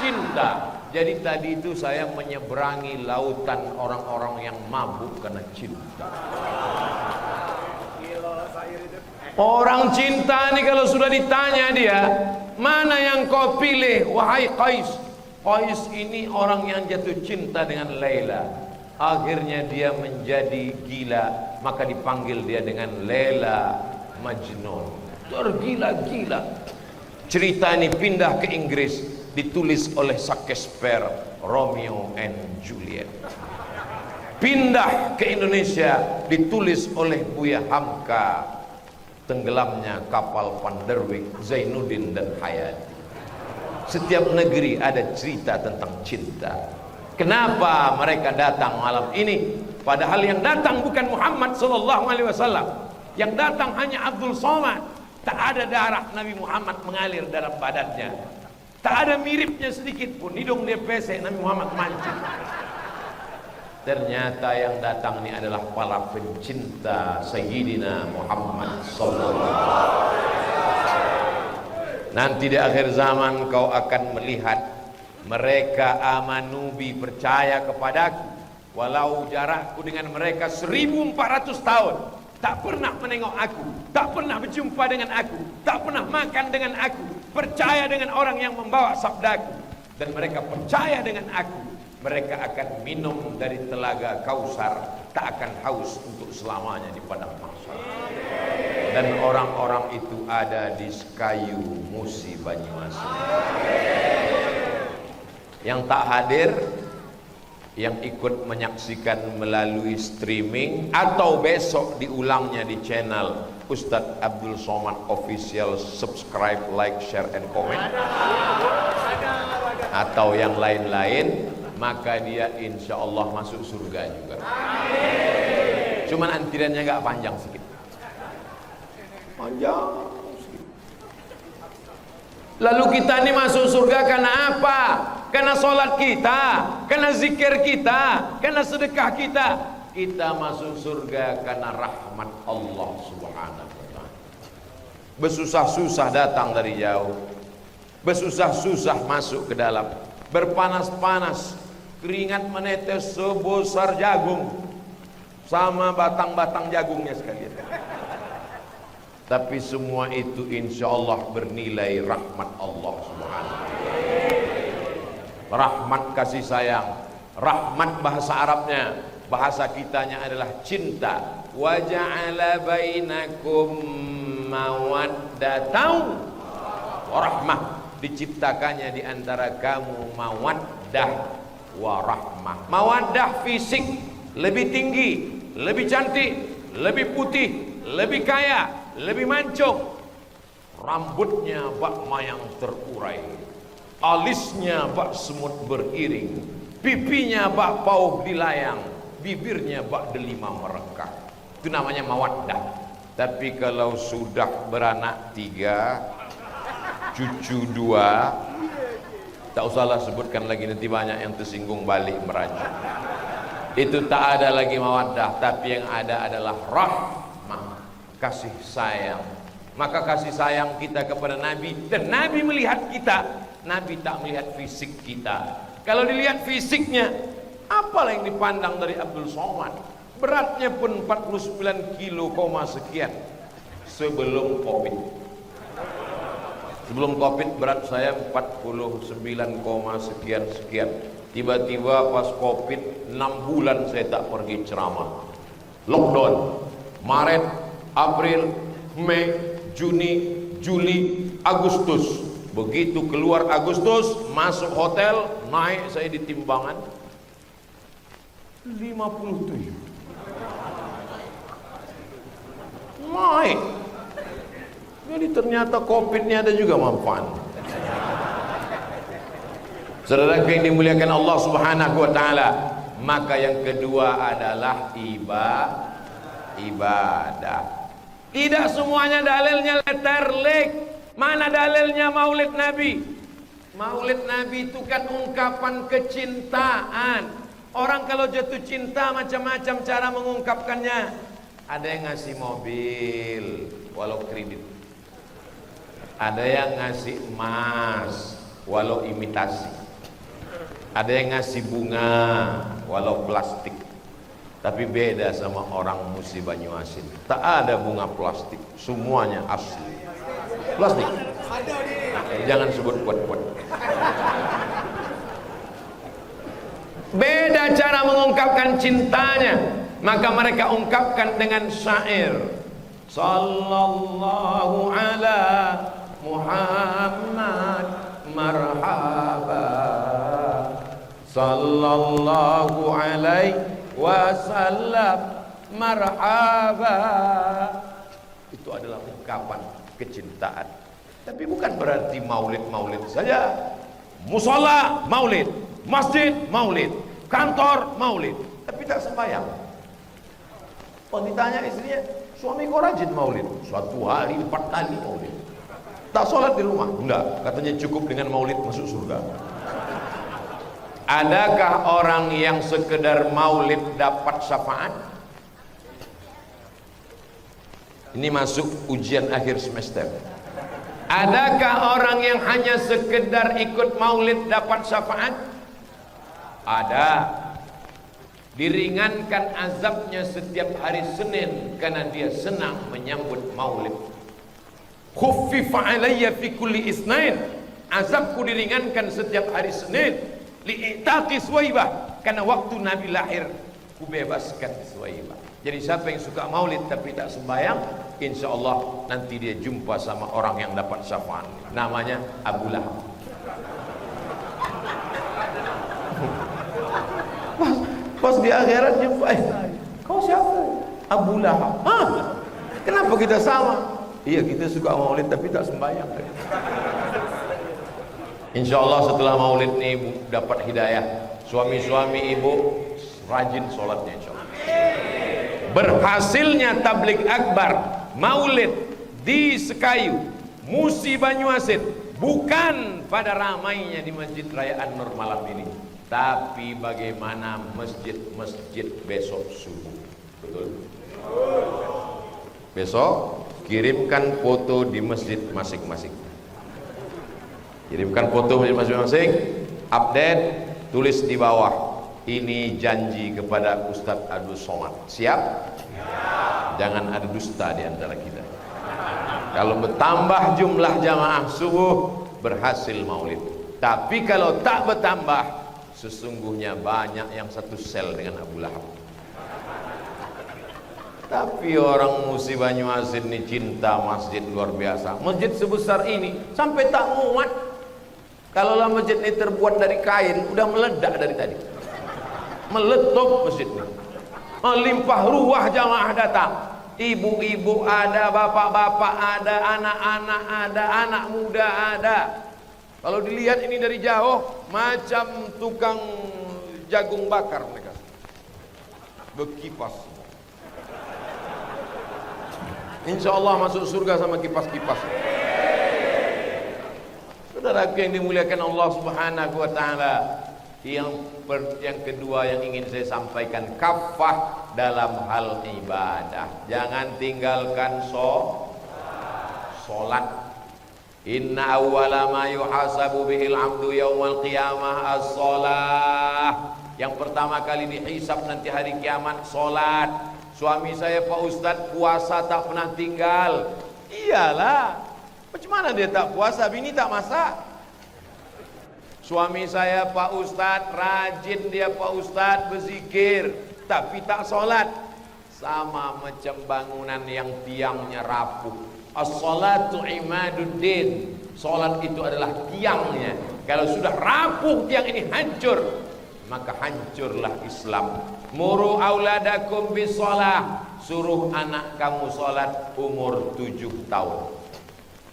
cinta. Jadi tadi itu saya menyeberangi lautan orang-orang yang mabuk karena cinta. Orang cinta nih kalau sudah ditanya dia, mana yang kau pilih wahai Qais? Qais ini orang yang jatuh cinta dengan Laila. Akhirnya dia menjadi gila, maka dipanggil dia dengan Laila Majnun. Tergila-gila. Cerita ini pindah ke Inggris, ditulis oleh Shakespeare, Romeo and Juliet. Pindah ke Indonesia, ditulis oleh Buya Hamka, tenggelamnya kapal Van der Wijk, Zainuddin dan Hayati. Setiap negeri ada cerita tentang cinta. Kenapa mereka datang malam ini? Padahal yang datang bukan Muhammad sallallahu alaihi wasallam. Yang datang hanya Abdul Somad. Tak ada darah Nabi Muhammad mengalir dalam badannya. Tak ada miripnya sedikit pun. Hidung dia pesek, Nabi Muhammad mancing. Ternyata yang datang ini adalah para pencinta Sayyidina Muhammad sallallahu alaihi wasallam. Nanti di akhir zaman kau akan melihat mereka amanubi, percaya kepadaku walau jarakku dengan mereka 1400 tahun, tak pernah menengok aku, tak pernah berjumpa dengan aku, tak pernah makan dengan aku, percaya dengan orang yang membawa sabdaku, dan mereka percaya dengan aku. Mereka akan minum dari telaga Kausar, tak akan haus untuk selamanya di padang mahsyar. Dan orang-orang itu ada di Sekayu, Musi, Banyumas. Yang tak hadir, yang ikut menyaksikan melalui streaming atau besok diulangnya di channel Ustadz Abdul Somad Official, subscribe, like, share, and comment, atau yang lain-lain, maka dia insya Allah masuk surga juga. Cuman antriannya nggak panjang sedikit. Panjang sedikit. Lalu kita ini masuk surga karena apa? Karena sholat kita, karena zikir kita, karena sedekah kita. Kita masuk surga karena rahmat Allah Subhanahu wa ta'ala. Bersusah-susah datang dari jauh, bersusah-susah masuk ke dalam, berpanas-panas, keringat menetes sebesar jagung, sama batang-batang jagungnya sekalian. Tapi semua itu insya Allah bernilai rahmat Allah Subhanahu wa ta'ala. Rahmat kasih sayang, rahmat bahasa Arabnya, bahasa kitanya adalah cinta. Wa ja'ala bainakum mawaddatan wa rahmah. Diciptakannya di antara kamu mawaddah wa rahmah. Mawaddah fisik, lebih tinggi, lebih cantik, lebih putih, lebih kaya, lebih mancung. Rambutnya bak mayang terurai, alisnya bak semut beriring, pipinya bak pauh dilayang, bibirnya bak delima merekah. Itu namanya mawaddah. Tapi kalau sudah beranak 3, cucu 2, tak usahlah sebutkan lagi, nanti banyak yang tersinggung balik merajuk. Itu tak ada lagi mawaddah, tapi yang ada adalah rahmah, kasih sayang. Maka kasih sayang kita kepada Nabi, dan Nabi melihat kita, Nabi tak melihat fisik kita. Kalau dilihat fisiknya, apalah yang dipandang dari Abdul Somad? Beratnya pun 49 kilo, sekian sebelum Covid. Sebelum Covid berat saya 49, sekian. Tiba-tiba pas Covid 6 bulan saya tak pergi ceramah. Lockdown. Maret, April, Mei, Juni, Juli, Agustus. Begitu keluar Agustus, masuk hotel, naik saya di timbangan 57. Naik. Jadi ternyata Covid-nya ada juga manfaat. Saudara yang dimuliakan Allah Subhanahu wa taala, maka yang kedua adalah ibadah. Tidak semuanya dalilnya letterlek. Mana dalilnya Maulid Nabi? Maulid Nabi itu kan ungkapan kecintaan. Orang kalau jatuh cinta macam-macam cara mengungkapkannya. Ada yang ngasih mobil walau kredit, ada yang ngasih emas walau imitasi, Ada yang ngasih bunga walau plastik, tapi beda sama orang Musi Banyuasin. Tak ada bunga plastik, semuanya asli. Plastik. Jangan sebut kuat-kuat. Beda cara mengungkapkan cintanya, maka mereka ungkapkan dengan syair. Sallallahu ala Muhammad marhaba, sallallahu alaihi wasallam marhaba. Itu adalah ungkapan kecintaan. Tapi bukan berarti maulid-maulid saja. Musola maulid, masjid maulid, kantor maulid, tapi tak sembahyang. Oh, ditanya istrinya, suami kau rajin maulid? Suatu hari 4 kali maulid. Tak sholat di rumah? Enggak, katanya cukup dengan maulid masuk surga. Adakah orang yang sekedar maulid dapat syafaat? Ini masuk ujian akhir semester. Adakah orang yang hanya sekedar ikut maulid dapat syafaat? Ada. Diringankan azabnya setiap hari Senin karena dia senang menyambut maulid. Khuffifa alayya fi kulli isnain, azabku diringankan setiap hari Senin li'itaqi Suwaibah, karena waktu Nabi lahir ku bebaskan Suwaibah. Jadi siapa yang suka maulid tapi tak sembahyang, insya Allah nanti dia jumpa sama orang yang dapat syafaat, namanya Abu Lahab. Pas di akhirat jumpa, kau siapa? Abu Lahab. Hah? Kenapa kita sama? Iya, kita suka maulid tapi tak sembahyang. Insya Allah setelah maulid ini ibu dapat hidayah. Suami-suami ibu rajin sholatnya insya Allah. Berhasilnya tabligh akbar maulid di Sekayu, Musi Banyuasin, bukan pada ramainya di Masjid Raya An-Nur malam ini, tapi bagaimana masjid-masjid besok subuh. Betul? Besok kirimkan foto di masjid masing-masing. Kirimkan foto masjid masing-masing, update, tulis di bawah, ini janji kepada Ustadz Abdul Somad. Siap? Jangan ada dusta di antara kita. Kalau bertambah jumlah jamaah subuh, berhasil maulid. Tapi kalau tak bertambah, sesungguhnya banyak yang satu sel dengan Abu Lahab. Tapi orang Musi Banyuasin ini cinta masjid luar biasa. Masjid sebesar ini sampai tak muat. Kalaulah masjid ini terbuat dari kain, udah meledak dari tadi. Meletup masjid ini. Melimpah ruah jamaah datang. Ibu-ibu ada, bapak-bapak ada, anak-anak ada, anak muda ada. Kalau dilihat ini dari jauh, macam tukang jagung bakar mereka. Berkipas. Insya Allah masuk surga sama kipas-kipas. Saudaraku yang dimuliakan Allah Subhanahu wa Ta'ala, yang kedua yang ingin saya sampaikan, kafah dalam hal ibadah. Jangan tinggalkan sholat. Inna awwala ma yuhasabu bihil abdu yawmal qiyamah as-sholah. Yang pertama kali dihisab nanti hari kiamat sholat. Suami saya Pak Ustadz puasa tak pernah tinggal. Iyalah, bagaimana dia tak puasa, bini tak masak. Suami saya Pak Ustadz rajin dia Pak Ustadz berzikir, tapi tak sholat. Sama macam bangunan yang tiangnya rapuh. As-salatu imaduddin. Sholat itu adalah tiangnya. Kalau sudah rapuh tiang ini hancur, maka hancurlah Islam. Muru auladakum bisolah, suruh anak kamu sholat umur 7 tahun.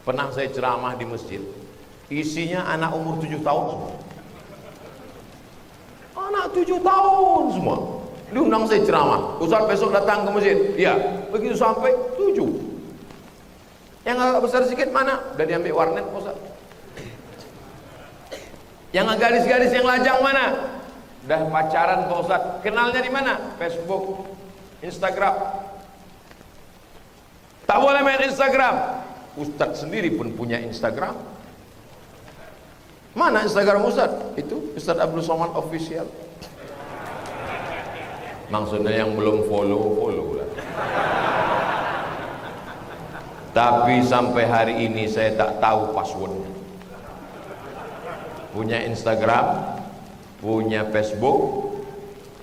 Pernah saya ceramah di masjid, isinya anak umur 7 tahun semua. Anak 7 tahun semua. Diundang saya ceramah, Ustaz besok datang ke masjid. Ya, begitu sampai 7. Yang agak besar sedikit mana? Udah diambil warnet Ustaz. Yang garis-garis yang lajang mana? Udah pacaran Pak Ustaz. Kenalnya di mana? Facebook, Instagram. Tak boleh main Instagram. Ustaz sendiri pun punya Instagram. Mana Instagram Ustaz? Itu Ustaz Abdul Somad Official. Maksudnya yang belum follow lah. Tapi sampai hari ini saya tak tahu passwordnya. Punya Instagram, punya Facebook,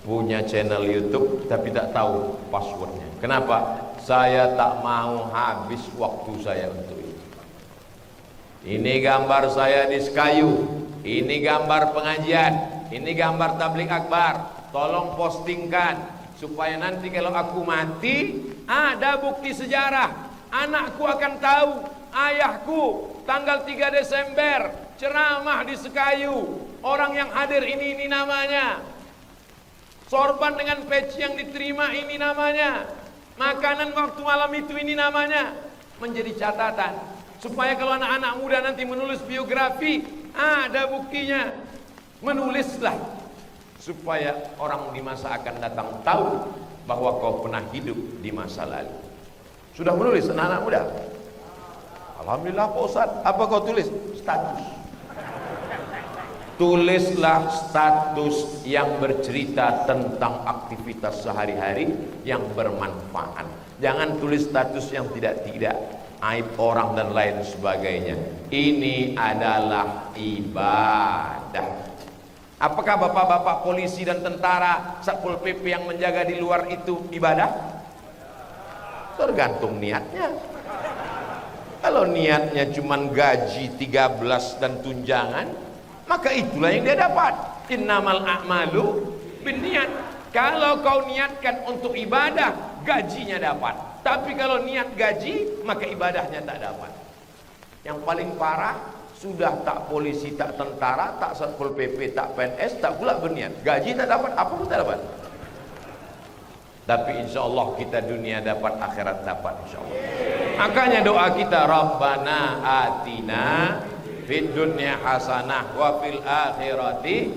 punya channel YouTube, tapi tak tahu passwordnya. Kenapa? Saya tak mau habis waktu saya untuk itu. Ini gambar saya di Sekayu, ini gambar pengajian, ini gambar tabligh akbar. Tolong postingkan supaya nanti kalau aku mati ada bukti sejarah. Anakku akan tahu ayahku tanggal 3 Desember ceramah di Sekayu. Orang yang hadir ini namanya. Sorban dengan peci yang diterima ini namanya. Makanan waktu malam itu ini namanya. Menjadi catatan supaya kalau anak-anak muda nanti menulis biografi ada buktinya. Menulislah supaya orang di masa akan datang tahu bahwa kau pernah hidup di masa lalu. Sudah menulis anak-anak muda? Alhamdulillah Pak Ustaz. Apa kau tulis? Status. Tulislah status yang bercerita tentang aktivitas sehari-hari yang bermanfaat. Jangan tulis status yang tidak-tidak, aib orang dan lain sebagainya. Ini adalah ibadah. Apakah bapak-bapak polisi dan tentara, Satpol PP yang menjaga di luar itu ibadah? Tergantung niatnya. Kalau niatnya cuma gaji 13 dan tunjangan, maka itulah yang dia dapat. Innamal a'malu binniat. Kalau kau niatkan untuk ibadah, gajinya dapat. Tapi kalau niat gaji, maka ibadahnya tak dapat. Yang paling parah, sudah tak polisi, tak tentara, tak Satpol PP, tak PNS, tak pula berniat. Gaji tak dapat, apa pun tak dapat. Tapi insya Allah kita dunia dapat, akhirat dapat insya Allah. Makanya doa kita, Rabbana atina fid dunya hasanah wa fil akhirati.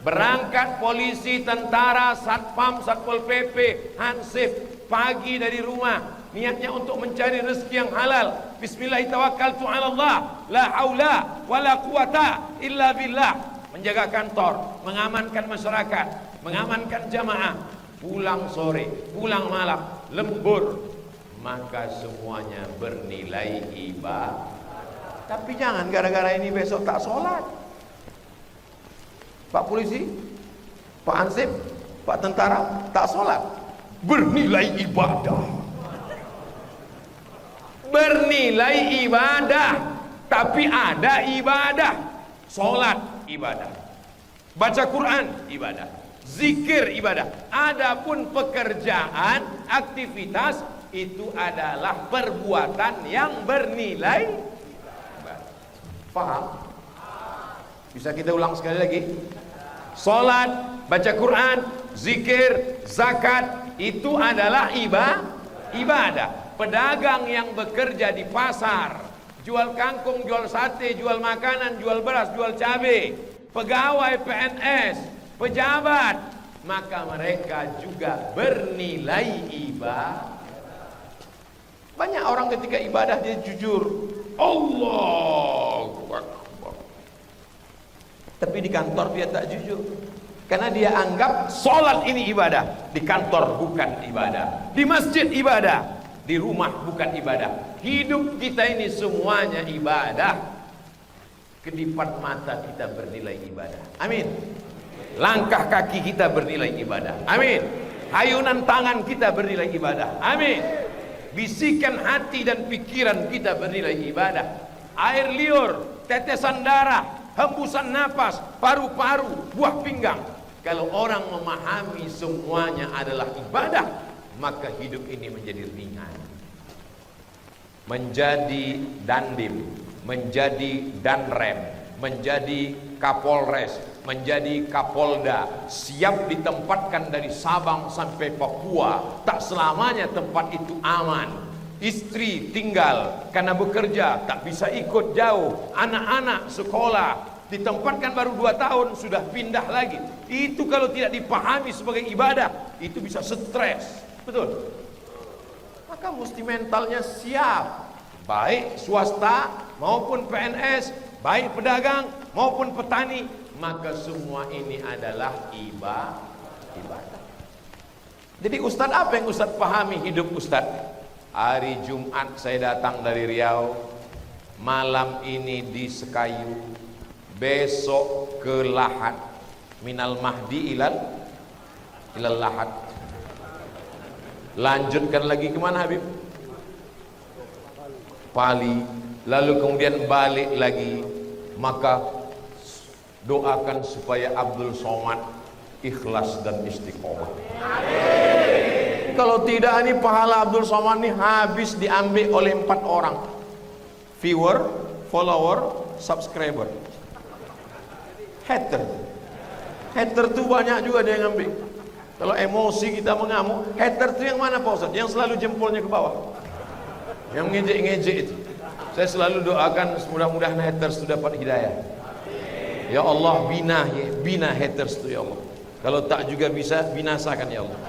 Berangkat polisi, tentara, satpam, Satpol PP, Hansip pagi dari rumah, niatnya untuk mencari rezeki yang halal. Bismillahirrahmanirrahim. La haula wala quwata illa billah. Menjaga kantor, mengamankan masyarakat, mengamankan jamaah. Pulang sore, pulang malam, lembur, maka semuanya bernilai ibadah. Tapi jangan gara-gara ini besok tak sholat. Pak polisi, Pak Ansip, Pak tentara tak sholat, bernilai ibadah. Bernilai ibadah. Tapi ada ibadah. Sholat ibadah, baca Quran ibadah, zikir ibadah. Adapun pekerjaan, aktivitas itu adalah perbuatan yang bernilai ibadah. Paham? Bisa kita ulang sekali lagi? Sholat, baca Quran, zikir, zakat itu adalah ibadah. Pedagang yang bekerja di pasar, jual kangkung, jual sate, jual makanan, jual beras, jual cabai, pegawai PNS, pejabat, maka mereka juga bernilai ibadah. Banyak orang ketika ibadah dia jujur, Allahu Akbar. Tapi di kantor dia tak jujur, karena dia anggap sholat ini ibadah. Di kantor bukan ibadah, di masjid ibadah, di rumah bukan ibadah. Hidup kita ini semuanya ibadah. Kedipan mata kita bernilai ibadah. Amin. Langkah kaki kita bernilai ibadah. Amin. Ayunan tangan kita bernilai ibadah. Amin. Bisikan hati dan pikiran kita bernilai ibadah. Air liur, tetesan darah, hembusan napas, paru-paru, buah pinggang. Kalau orang memahami semuanya adalah ibadah, maka hidup ini menjadi ringan. Menjadi dandim, menjadi danrem, menjadi kapolres, menjadi kapolda, siap ditempatkan dari Sabang sampai Papua. Tak selamanya tempat itu aman. Istri tinggal karena bekerja, tak bisa ikut jauh. Anak-anak sekolah, ditempatkan baru 2 tahun sudah pindah lagi. Itu kalau tidak dipahami sebagai ibadah, itu bisa stres. Betul? Maka mesti mentalnya siap. Baik swasta maupun PNS, baik pedagang maupun petani, maka semua ini adalah ibadah. Jadi Ustadz, apa yang Ustadz pahami hidup Ustadz? Hari Jumat saya datang dari Riau, malam ini di Sekayu, besok ke Lahad, minal mahdi ilal Lahad, lanjutkan lagi kemana Habib? Pali, lalu kemudian balik lagi. Maka doakan supaya Abdul Somad ikhlas dan istiqomah. Kalau tidak, ini pahala Abdul Somad ini habis diambil oleh 4 orang, viewer, follower, subscriber. Hater tuh banyak juga dia ngambil. Kalau emosi kita mengamuk, hater tuh yang mana Pak Ustaz? Yang selalu jempolnya ke bawah, yang ngejek-ngejek itu. Saya selalu doakan mudah-mudahan haters itu dapat hidayah. Ya Allah, bina haters itu ya Allah. Kalau tak juga bisa, binasakan ya Allah.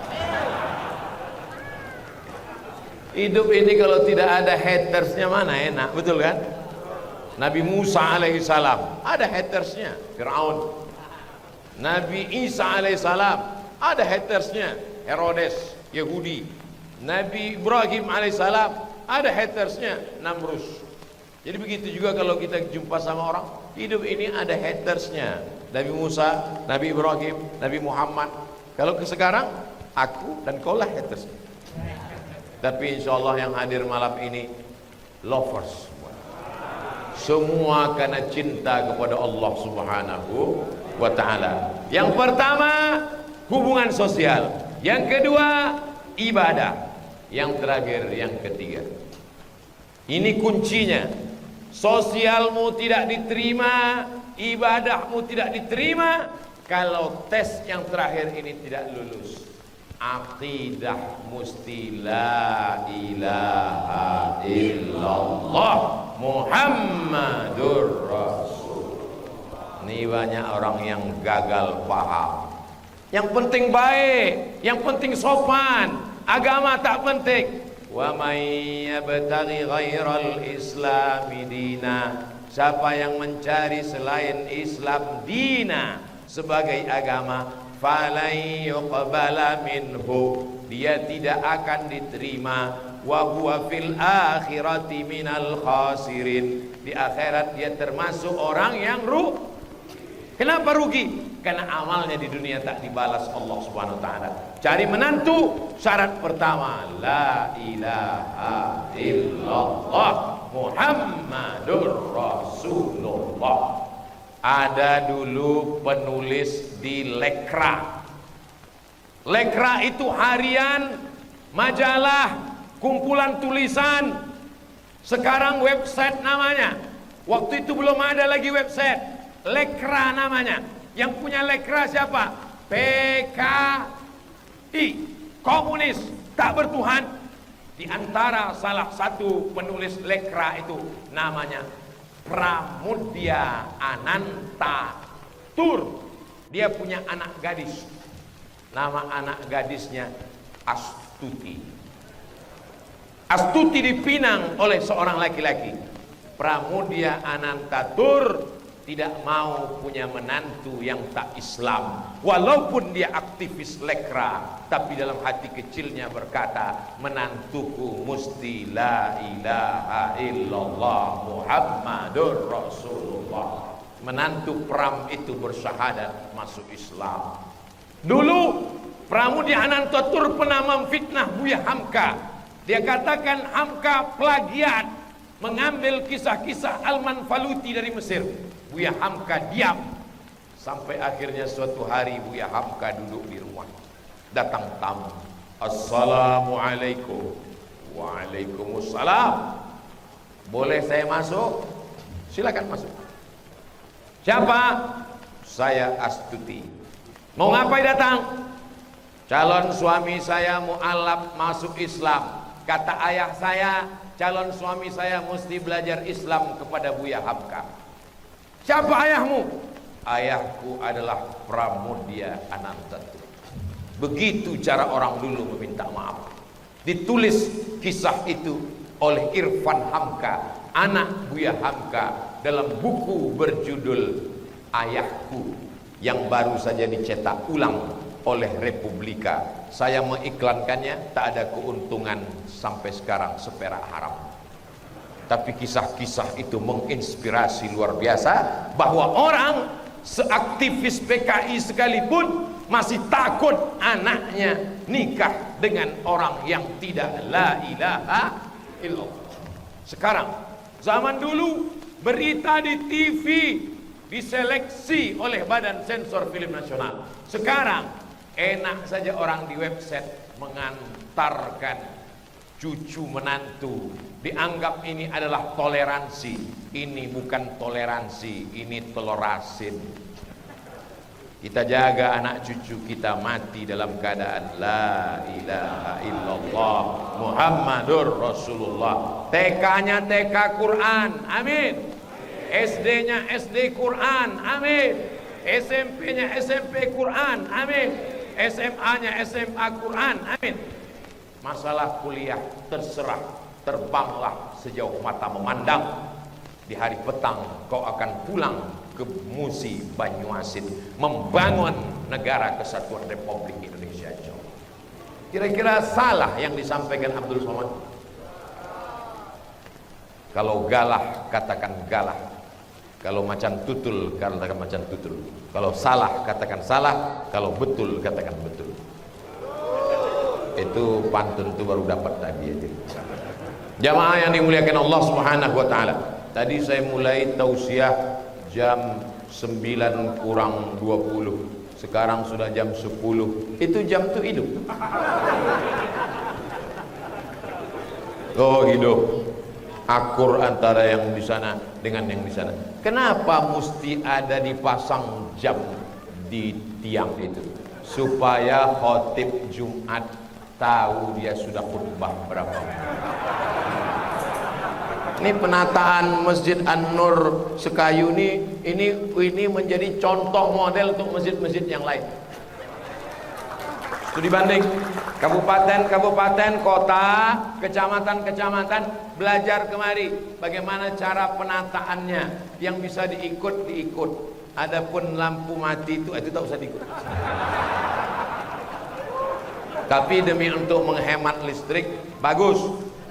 Hidup ini kalau tidak ada hatersnya mana enak, betul kan? Nabi Musa alaihissalam ada hatersnya, Fir'aun. Nabi Isa alaihissalam ada hatersnya, Herodes, Yahudi. Nabi Ibrahim alaihissalam ada hatersnya, Namrus. Jadi begitu juga kalau kita jumpa sama orang, hidup ini ada hatersnya. Nabi Musa, Nabi Ibrahim, Nabi Muhammad. Kalau ke sekarang, aku dan kau lah hatersnya. Tapi insya Allah yang hadir malam ini lovers semua karena cinta kepada Allah Subhanahu wa ta'ala. Yang pertama hubungan sosial, yang kedua ibadah, yang terakhir yang ketiga. Ini kuncinya. Sosialmu tidak diterima, ibadahmu tidak diterima kalau tes yang terakhir ini tidak lulus. Aqidah musti la ilaha illallah Muhammadur Rasul. Ini banyak orang yang gagal paham. Yang penting baik, yang penting sopan, agama tak penting. Wa may yabtaghi ghairal islami dina, siapa yang mencari selain Islam dina sebagai agama, falai yuqbala minhu, dia tidak akan diterima. Wa huwa fil akhirati minal khasirin, di akhirat dia termasuk orang yang Kenapa rugi? Karena amalnya di dunia tak dibalas Allah Subhanahu wa taala. Cari menantu, syarat pertama la ilaha illallah Muhammadur Rasulullah. Ada dulu penulis di Lekra. Lekra itu harian, majalah, kumpulan tulisan. Sekarang website namanya. Waktu itu belum ada lagi website. Lekra namanya. Yang punya Lekra siapa? PKI, komunis, tak bertuhan. Di antara salah satu penulis Lekra itu namanya Pramudya Ananta Tur. Dia punya anak gadis. Nama anak gadisnya Astuti. Astuti dipinang oleh seorang laki-laki. Pramudya Ananta Tur tidak mau punya menantu yang tak Islam. Walaupun dia aktivis Lekra, tapi dalam hati kecilnya berkata, menantuku musti la ilaha illallah Muhammadur Rasulullah. Menantu Pram itu bersyahadat masuk Islam. Dulu Pramudya Ananta Tur pernah memfitnah Buya Hamka. Dia katakan Hamka plagiat, mengambil kisah-kisah Al-Manfaluti dari Mesir. Buya Hamka diam. Sampai akhirnya suatu hari Buya Hamka duduk di rumah. Datang tamu. Assalamualaikum. Waalaikumsalam. Boleh saya masuk? Silakan masuk. Siapa? Saya Astuti. Mau ngapain datang? Calon suami saya mu'alaf masuk Islam. Kata ayah saya, calon suami saya mesti belajar Islam kepada Buya Hamka. Siapa ayahmu? Ayahku adalah Pramudya Ananta Tur. Begitu cara orang dulu meminta maaf. Ditulis kisah itu oleh Irfan Hamka, anak Buya Hamka, dalam buku berjudul Ayahku yang baru saja dicetak ulang oleh Republika. Saya mengiklankannya, tak ada keuntungan sampai sekarang seperak haram. Tapi kisah-kisah itu menginspirasi luar biasa, bahwa orang seaktivis PKI sekalipun masih takut anaknya nikah dengan orang yang tidak la ilaha illallah. Sekarang, zaman dulu berita di TV diseleksi oleh Badan Sensor Film Nasional. Sekarang enak saja orang di website mengantarkan cucu menantu, dianggap ini adalah toleransi. Ini bukan toleransi, ini telur asin. Kita jaga anak cucu kita mati dalam keadaan la ilaha illallah Muhammadur Rasulullah. TK-nya TK Quran, amin. SD-nya SD Quran, amin. SMP-nya SMP Quran, amin. SMA-nya SMA Quran, amin. Masalah kuliah terserah, terbanglah sejauh mata memandang. Di hari petang kau akan pulang ke Musi Banyuasin, membangun negara kesatuan Republik Indonesia. Kira-kira salah yang disampaikan Abdul Somad? Kalau galah katakan galah, kalau macan tutul katakan macan tutul, kalau salah katakan salah, kalau betul katakan betul. Itu pantun itu baru dapat tadi itu. Jamaah yang dimuliakan Allah Subhanahu wa taala. Tadi saya mulai tausiah jam 9 kurang 20. Sekarang sudah jam 10. Itu jam tuh hidup. Oh hidup. Akur antara yang di sana dengan yang di sana. Kenapa mesti ada dipasang jam di tiang itu? Supaya khotib Jumat tahu dia sudah khutbah berapa. Ini penataan Masjid An-Nur Sekayu ini menjadi contoh model untuk masjid-masjid yang lain. Studi banding kabupaten-kabupaten, kota, kecamatan-kecamatan, belajar kemari bagaimana cara penataannya, yang bisa diikut. Adapun lampu mati itu tak usah diikut. Tapi demi untuk menghemat listrik, bagus.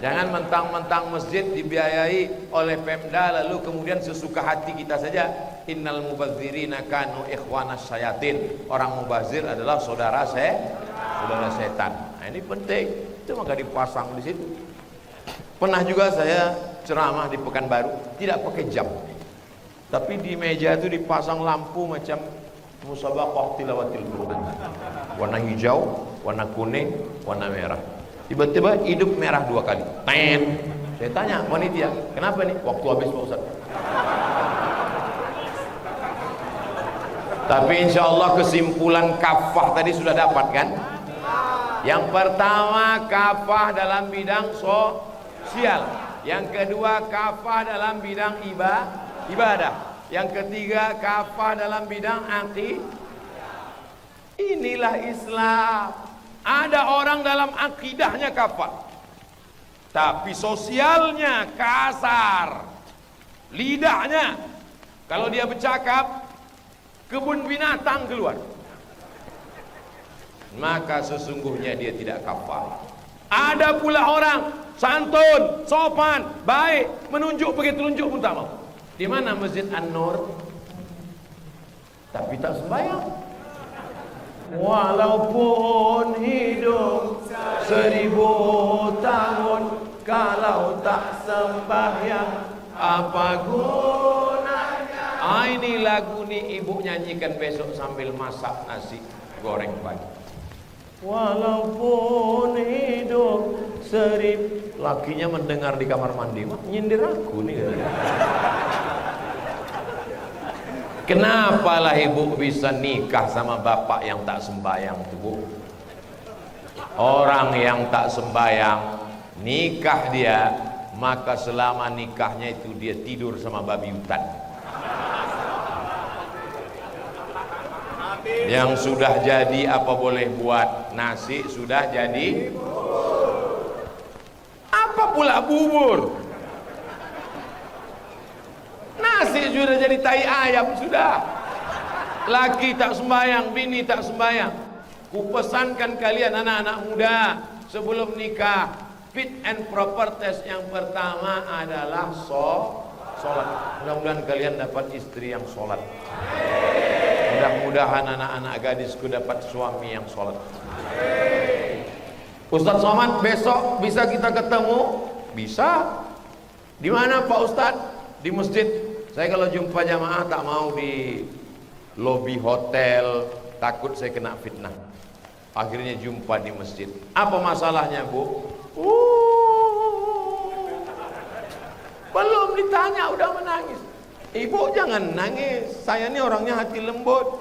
Jangan mentang-mentang masjid dibiayai oleh Pemda lalu kemudian sesuka hati kita saja. Innal mubadzirina kanu ikhwanas syayatin. Orang mubazir adalah saudara setan. Nah, ini penting. Itu maka dipasang di situ. Pernah juga saya ceramah di Pekanbaru, tidak pakai jam. Tapi di meja itu dipasang lampu macam musabaqah tilawatil Quran. Warna hijau, warna kuning, warna merah. Tiba-tiba hidup merah 2 kali. Ten. Saya tanya panitia, kenapa nih? Waktu habis Pak Ustaz. Tapi insya Allah kesimpulan kafah tadi sudah dapat kan? Yang pertama kafah dalam bidang sosial. Yang kedua kafah dalam bidang ibadah. Yang ketiga kafah dalam bidang inilah Islam. Ada orang dalam akidahnya kafah, tapi sosialnya kasar. Lidahnya kalau dia bercakap kebun binatang keluar, maka sesungguhnya dia tidak kafah. Ada pula orang santun, sopan, baik, menunjuk pakai telunjuk pun tak mau. Di mana Masjid An-Nur? Tapi tak sembahyang. Walaupun hidup 1000 tahun, kalau tak sembahyang apa gunanya? Ini lagu nih ibu nyanyikan besok sambil masak nasi goreng pagi. Walaupun hidup 1000. Lakinya mendengar di kamar mandi, mak nyindir aku nih. Kenapalah ibu bisa nikah sama bapak yang tak sembahyang tuh, Bu? Orang yang tak sembahyang nikah dia, maka selama nikahnya itu dia tidur sama babi hutan. Yang sudah jadi apa boleh buat? Nasi sudah jadi. Apa pula bubur? Nasi sudah jadi tai ayam sudah. Laki tak sembahyang, bini tak sembahyang. Kupesankan kalian anak-anak muda sebelum nikah, fit and proper test yang pertama adalah sholat. Mudah-mudahan kalian dapat istri yang sholat. Mudah-mudahan anak-anak gadisku dapat suami yang sholat. Ustadz Somad, besok bisa kita ketemu? Bisa. Di mana Pak Ustadz? Di masjid. Saya kalau jumpa jamaah tak mau di lobi hotel, takut saya kena fitnah. Akhirnya jumpa di masjid. Apa masalahnya, Bu? Belum ditanya udah menangis. Ibu jangan nangis. Saya ini orangnya hati lembut.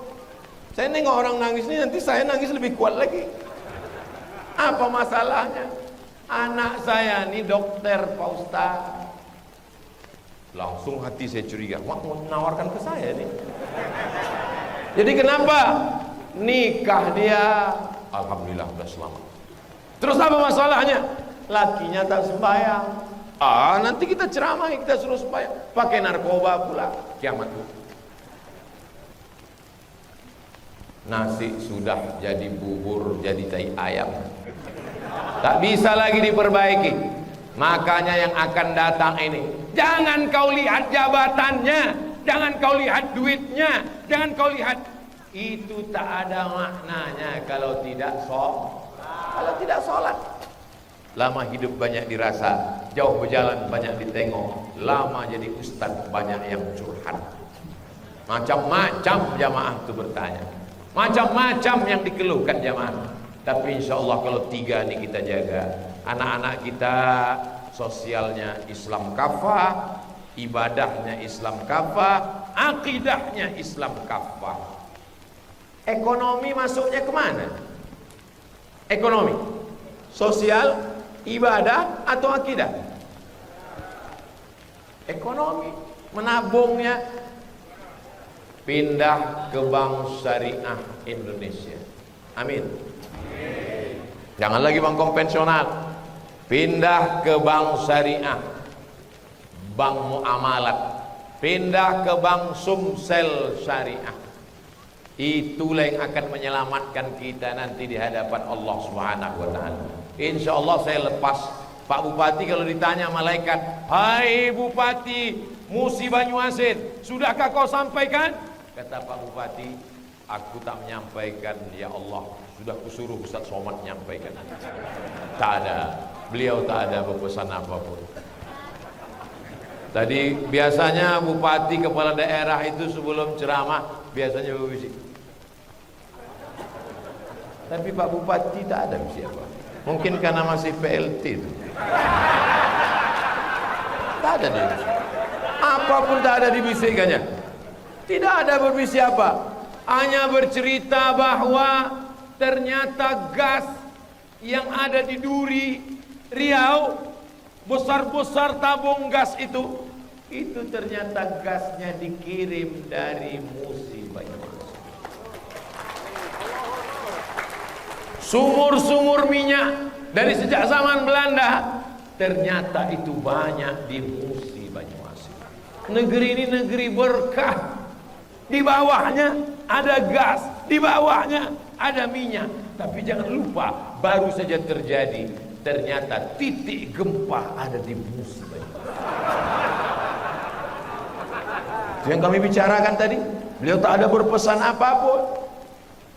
Saya nengok orang nangis ini, nanti saya nangis lebih kuat lagi. Apa masalahnya? Anak saya ini dokter, Pak Ustaz. Langsung hati saya curiga. Wah, mau menawarkan ke saya nih. Jadi kenapa? Nikah dia, alhamdulillah udah selamat. Terus apa masalahnya? Lakinya tak sembahyang. Nanti kita ceramah, kita suruh sembahyang. Pakai narkoba pula. Kiamat bu. Nasi sudah jadi bubur, jadi tai ayam. Tak bisa lagi diperbaiki. Makanya yang akan datang ini, jangan kau lihat jabatannya, jangan kau lihat duitnya, jangan kau lihat. Itu tak ada maknanya kalau tidak sholat. Lama hidup banyak dirasa, jauh berjalan banyak ditengok. Lama jadi ustaz banyak yang curhat. Macam-macam jamaah itu bertanya, macam-macam yang dikeluhkan jamaah. Tapi insya Allah kalau tiga ini kita jaga, anak-anak kita sosialnya Islam kafah, ibadahnya Islam kafah, akidahnya Islam kafah. Ekonomi masuknya kemana? Ekonomi, sosial, ibadah atau akidah? Ekonomi, menabungnya pindah ke Bank Syariah Indonesia. Amin. Jangan lagi bank konvensional, pindah ke bank syariah, bank muamalat, pindah ke bank Sumsel syariah. Itulah yang akan menyelamatkan kita nanti di hadapan Allah Subhanahu wa taala. Insyaallah saya lepas Pak Bupati kalau ditanya malaikat, "Hai Bupati Musi Banyuasin, sudahkah kau sampaikan?" Kata Pak Bupati, "Aku tak menyampaikan ya Allah, sudah kusuruh Ustaz Somad menyampaikan." Tak ada, beliau tak ada berpesan apapun. Tadi biasanya bupati kepala daerah itu sebelum ceramah biasanya berbisik. Tapi Pak Bupati tak ada bisik apa. Mungkin karena masih PLT itu. Tak ada dia. Apapun tak ada dibisikkannya. Tidak ada berbisik apa. Hanya bercerita bahwa ternyata gas yang ada di Duri, Riau, besar-besar tabung gas itu ternyata gasnya dikirim dari Musi Banyuasin. Sumur-sumur minyak dari sejak zaman Belanda ternyata itu banyak di Musi Banyuasin. Negeri ini negeri berkah. Di bawahnya ada gas, di bawahnya ada minyak. Tapi jangan lupa, baru saja terjadi, ternyata titik gempa ada di Musi Banyuasin. Itu yang kami bicarakan tadi. Beliau tak ada berpesan apapun.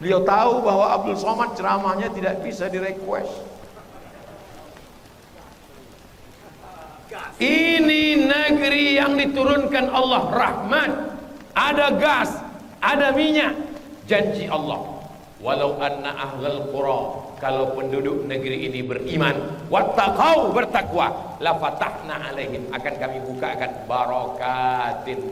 Beliau tahu bahwa Abdul Somad ceramahnya tidak bisa direquest. Ini negeri yang diturunkan Allah rahmat. Ada gas, ada minyak. Janji Allah, walau anna ahlal qura, kalau penduduk negeri ini beriman, wattaqau, bertakwa, la fatahna alaihim, akan kami bukakan barakatin,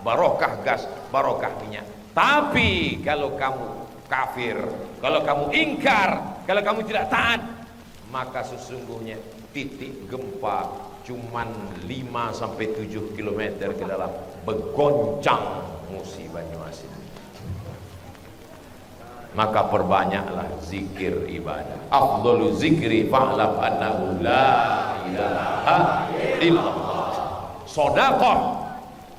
barokah gas, barokah minyak. Tapi kalau kamu kafir, kalau kamu ingkar, kalau kamu tidak taat, maka sesungguhnya titik gempa cuman 5-7 km ke dalam, bergoncang Musi Banyuasin. Maka perbanyaklah zikir ibadah. Afdhalu zikri fa'lam annahu la ilaha illallah. Sedekah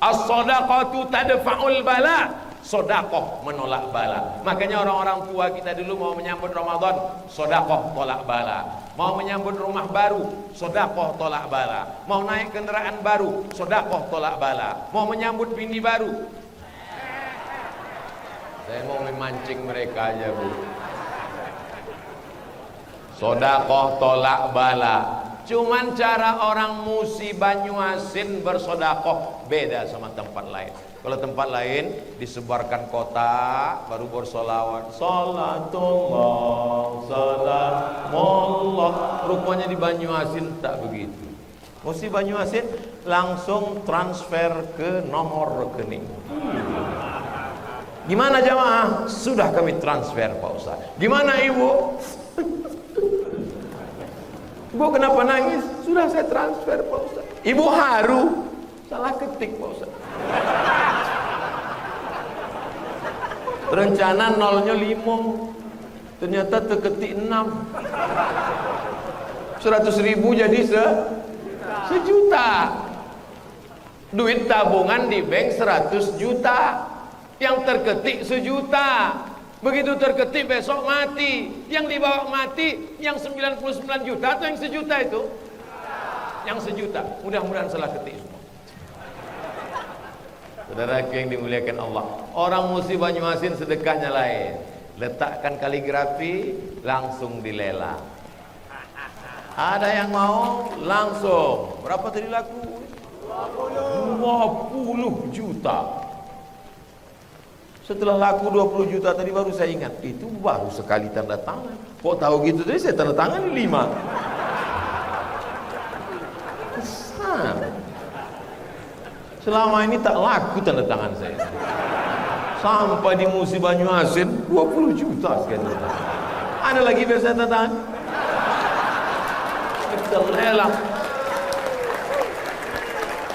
As-shadaqatu tadfa'ul bala. Sedekah menolak bala. Makanya orang-orang tua kita dulu mau menyambut Ramadan, sedekah tolak bala. Mau menyambut rumah baru, sedekah tolak bala. Mau naik kendaraan baru, sedekah tolak bala. Mau menyambut bini baru. Saya mau memancing mereka aja, Bu. Sedekah tolak bala. Cuman cara orang Musi Banyuasin bersedekah beda sama tempat lain. Kalau tempat lain disebarkan kotak baru bersolawat, salatullah salamullah. Rupanya di Banyuasin tak begitu. Musi Banyuasin langsung transfer ke nomor rekening. Gimana jamaah? Sudah kami transfer Pak Ustaz. Gimana ibu? Ibu kenapa nangis? Sudah saya transfer Pak Ustaz. Ibu haru. Salah ketik Pak Ustaz. Rencana nolnya 5, ternyata terketik 6. 100.000 jadi sejuta. Duit tabungan di bank 100 juta, yang terketik sejuta. Begitu terketik besok mati. Yang dibawa mati yang 99 juta atau yang sejuta itu? Yang sejuta. Mudah-mudahan salah ketik semua. Saudara yang dimuliakan Allah, orang Musi Banyuasin sedekahnya lain. Letakkan kaligrafi, langsung dilelang. Ada yang mau langsung. Berapa tadi laku? 20 juta. Setelah laku 20 juta tadi baru saya ingat, itu baru sekali tanda tangan. Kok tahu gitu tadi saya tanda tangan 5. Besar. Selama ini tak laku tanda tangan saya. Sampai di Musi Banyuasin 20 juta sekali. Ada lagi biasa tanda tangan? Kita lelang.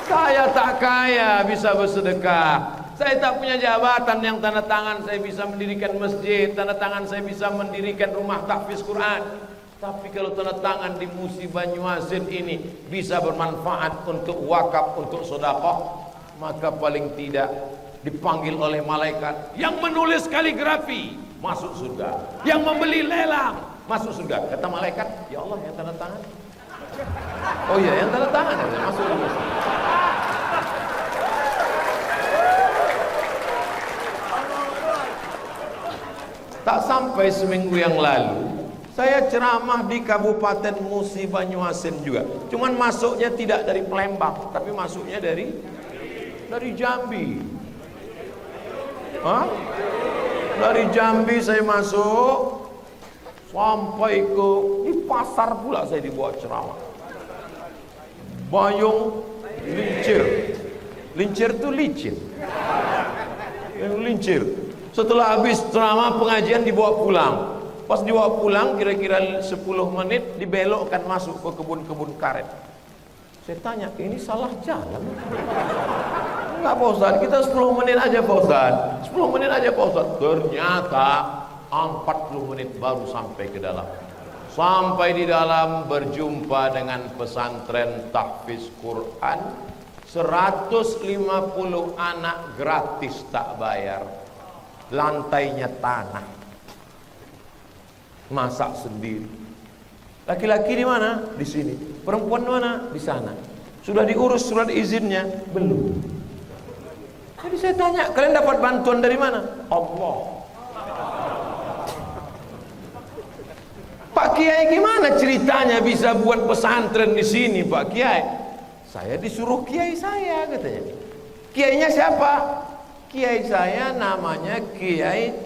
Saya tak kaya bisa bersedekah. Saya tak punya jabatan yang tanda tangan saya bisa mendirikan masjid, tanda tangan saya bisa mendirikan rumah tahfiz Quran. Tapi kalau tanda tangan di Musi Banyuasin ini bisa bermanfaat untuk wakaf, untuk sedekah, maka paling tidak dipanggil oleh malaikat yang menulis kaligrafi masuk surga, yang membeli lelang masuk surga. Kata malaikat, ya Allah yang tanda tangan. Oh iya, yang tanda tangan masuk surga. Tak sampai seminggu yang lalu saya ceramah di Kabupaten Musi Banyuasin juga. Cuman masuknya tidak dari Palembang, tapi masuknya dari Jambi. Hah? Dari Jambi saya masuk sampai ke di pasar pula saya dibuat ceramah. Bayung lincir. Lincir itu licin. Yang lincir. Setelah habis ceramah pengajian dibawa pulang. Pas dibawa pulang kira-kira 10 menit dibelokkan masuk ke kebun-kebun karet. Saya tanya, ini salah jalan? Enggak Pak Ustaz, kita 10 menit aja Pak Ustaz. 10 menit aja Pak Ustaz. Ternyata 40 menit baru sampai ke dalam. Sampai di dalam berjumpa dengan pesantren tahfiz Quran. 150 anak gratis tak bayar. Lantainya tanah, masak sendiri. Laki-laki di mana? Di sini. Perempuan mana? Di sana. Sudah diurus surat izinnya? Belum. Jadi saya tanya, kalian dapat bantuan dari mana? Allah. Pak Kiai gimana ceritanya bisa buat pesantren di sini Pak Kiai? Saya disuruh kiai saya katanya. Kiainya siapa? Kiai saya namanya Kiai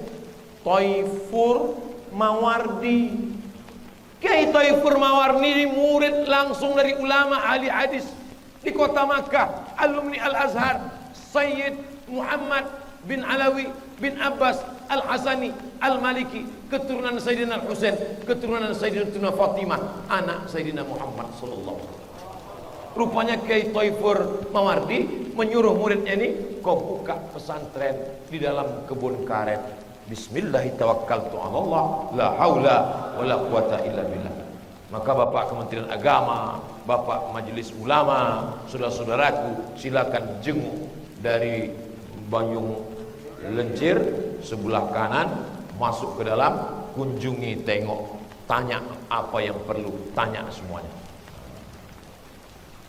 Toifur Mawardi. Kiai Toifur Mawardi ini murid langsung dari ulama ahli hadis di kota Makkah, alumni Al-Azhar, Sayyid Muhammad bin Alawi bin Abbas Al-Hasani Al-Maliki, keturunan Sayyidina Al-Husain, keturunan Sayyidina Fatimah, anak Sayyidina Muhammad sallallahu alaihi wasallam. Rupanya Kiai Toifur Mawardi menyuruh muridnya ini, kau buka pesantren di dalam kebun karet. Bismillahirrahmanirrahim. La haula wala quwata illa billah. Maka Bapak Kementerian Agama, Bapak Majelis Ulama, saudara-saudaraku, silakan jenguk dari Banyung Lencir sebelah kanan, masuk ke dalam, kunjungi, tengok, tanya apa yang perlu, tanya semuanya.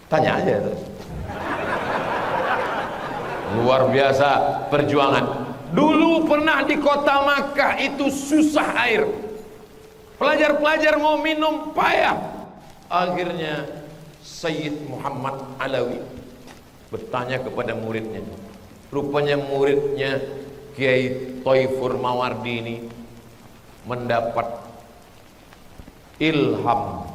Tanya aja terus. Luar biasa perjuangan. Dulu pernah di kota Makkah itu susah air. Pelajar-pelajar mau minum payah. Akhirnya Sayyid Muhammad Alawi bertanya kepada muridnya. Rupanya muridnya Kiai Thaifur Mawardi ini mendapat ilham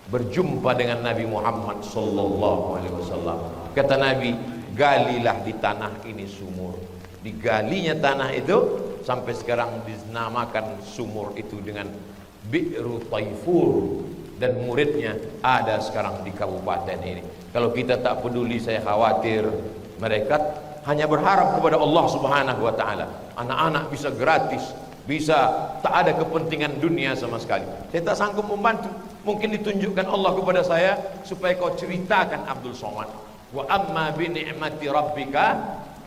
berjumpa dengan Nabi Muhammad sallallahu alaihi wasallam. Kata Nabi, galilah di tanah ini sumur. Digalinya tanah itu sampai sekarang dinamakan sumur itu dengan Bi'ru Thaifur, dan muridnya ada sekarang di kabupaten ini. Kalau kita tak peduli, saya khawatir mereka hanya berharap kepada Allah Subhanahu wa taala. Anak-anak bisa gratis, bisa tak ada kepentingan dunia sama sekali. Saya tak sanggup membantu. Mungkin ditunjukkan Allah kepada saya supaya kau ceritakan Abdul Somad. Wa amma bi ni'mati rabbika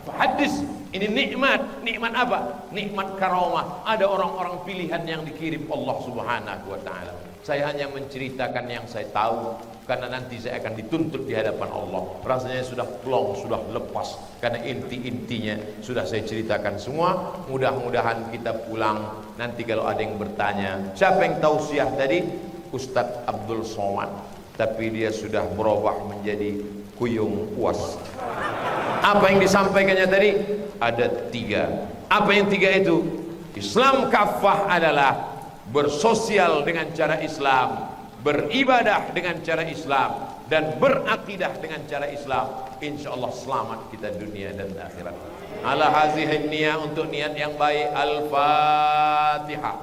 fahaddis. Ini nikmat. Nikmat apa? Nikmat karamah. Ada orang-orang pilihan yang dikirim Allah Subhanahu wa taala. Saya hanya menceritakan yang saya tahu, karena nanti saya akan dituntut di hadapan Allah. Rasanya sudah plong, sudah lepas, karena inti-intinya sudah saya ceritakan semua. Mudah-mudahan kita pulang nanti kalau ada yang bertanya, siapa yang tausiah tadi? Ustadz Abdul Somad, tapi dia sudah berubah menjadi Kuyung Uas. Apa yang disampaikannya tadi? Ada 3. Apa yang 3 itu? Islam kafah adalah bersosial dengan cara Islam, beribadah dengan cara Islam, dan berakidah dengan cara Islam. Insyaallah selamat kita dunia dan akhirat. Ala hazihin niyah, untuk niat yang baik. Al-Fatihah.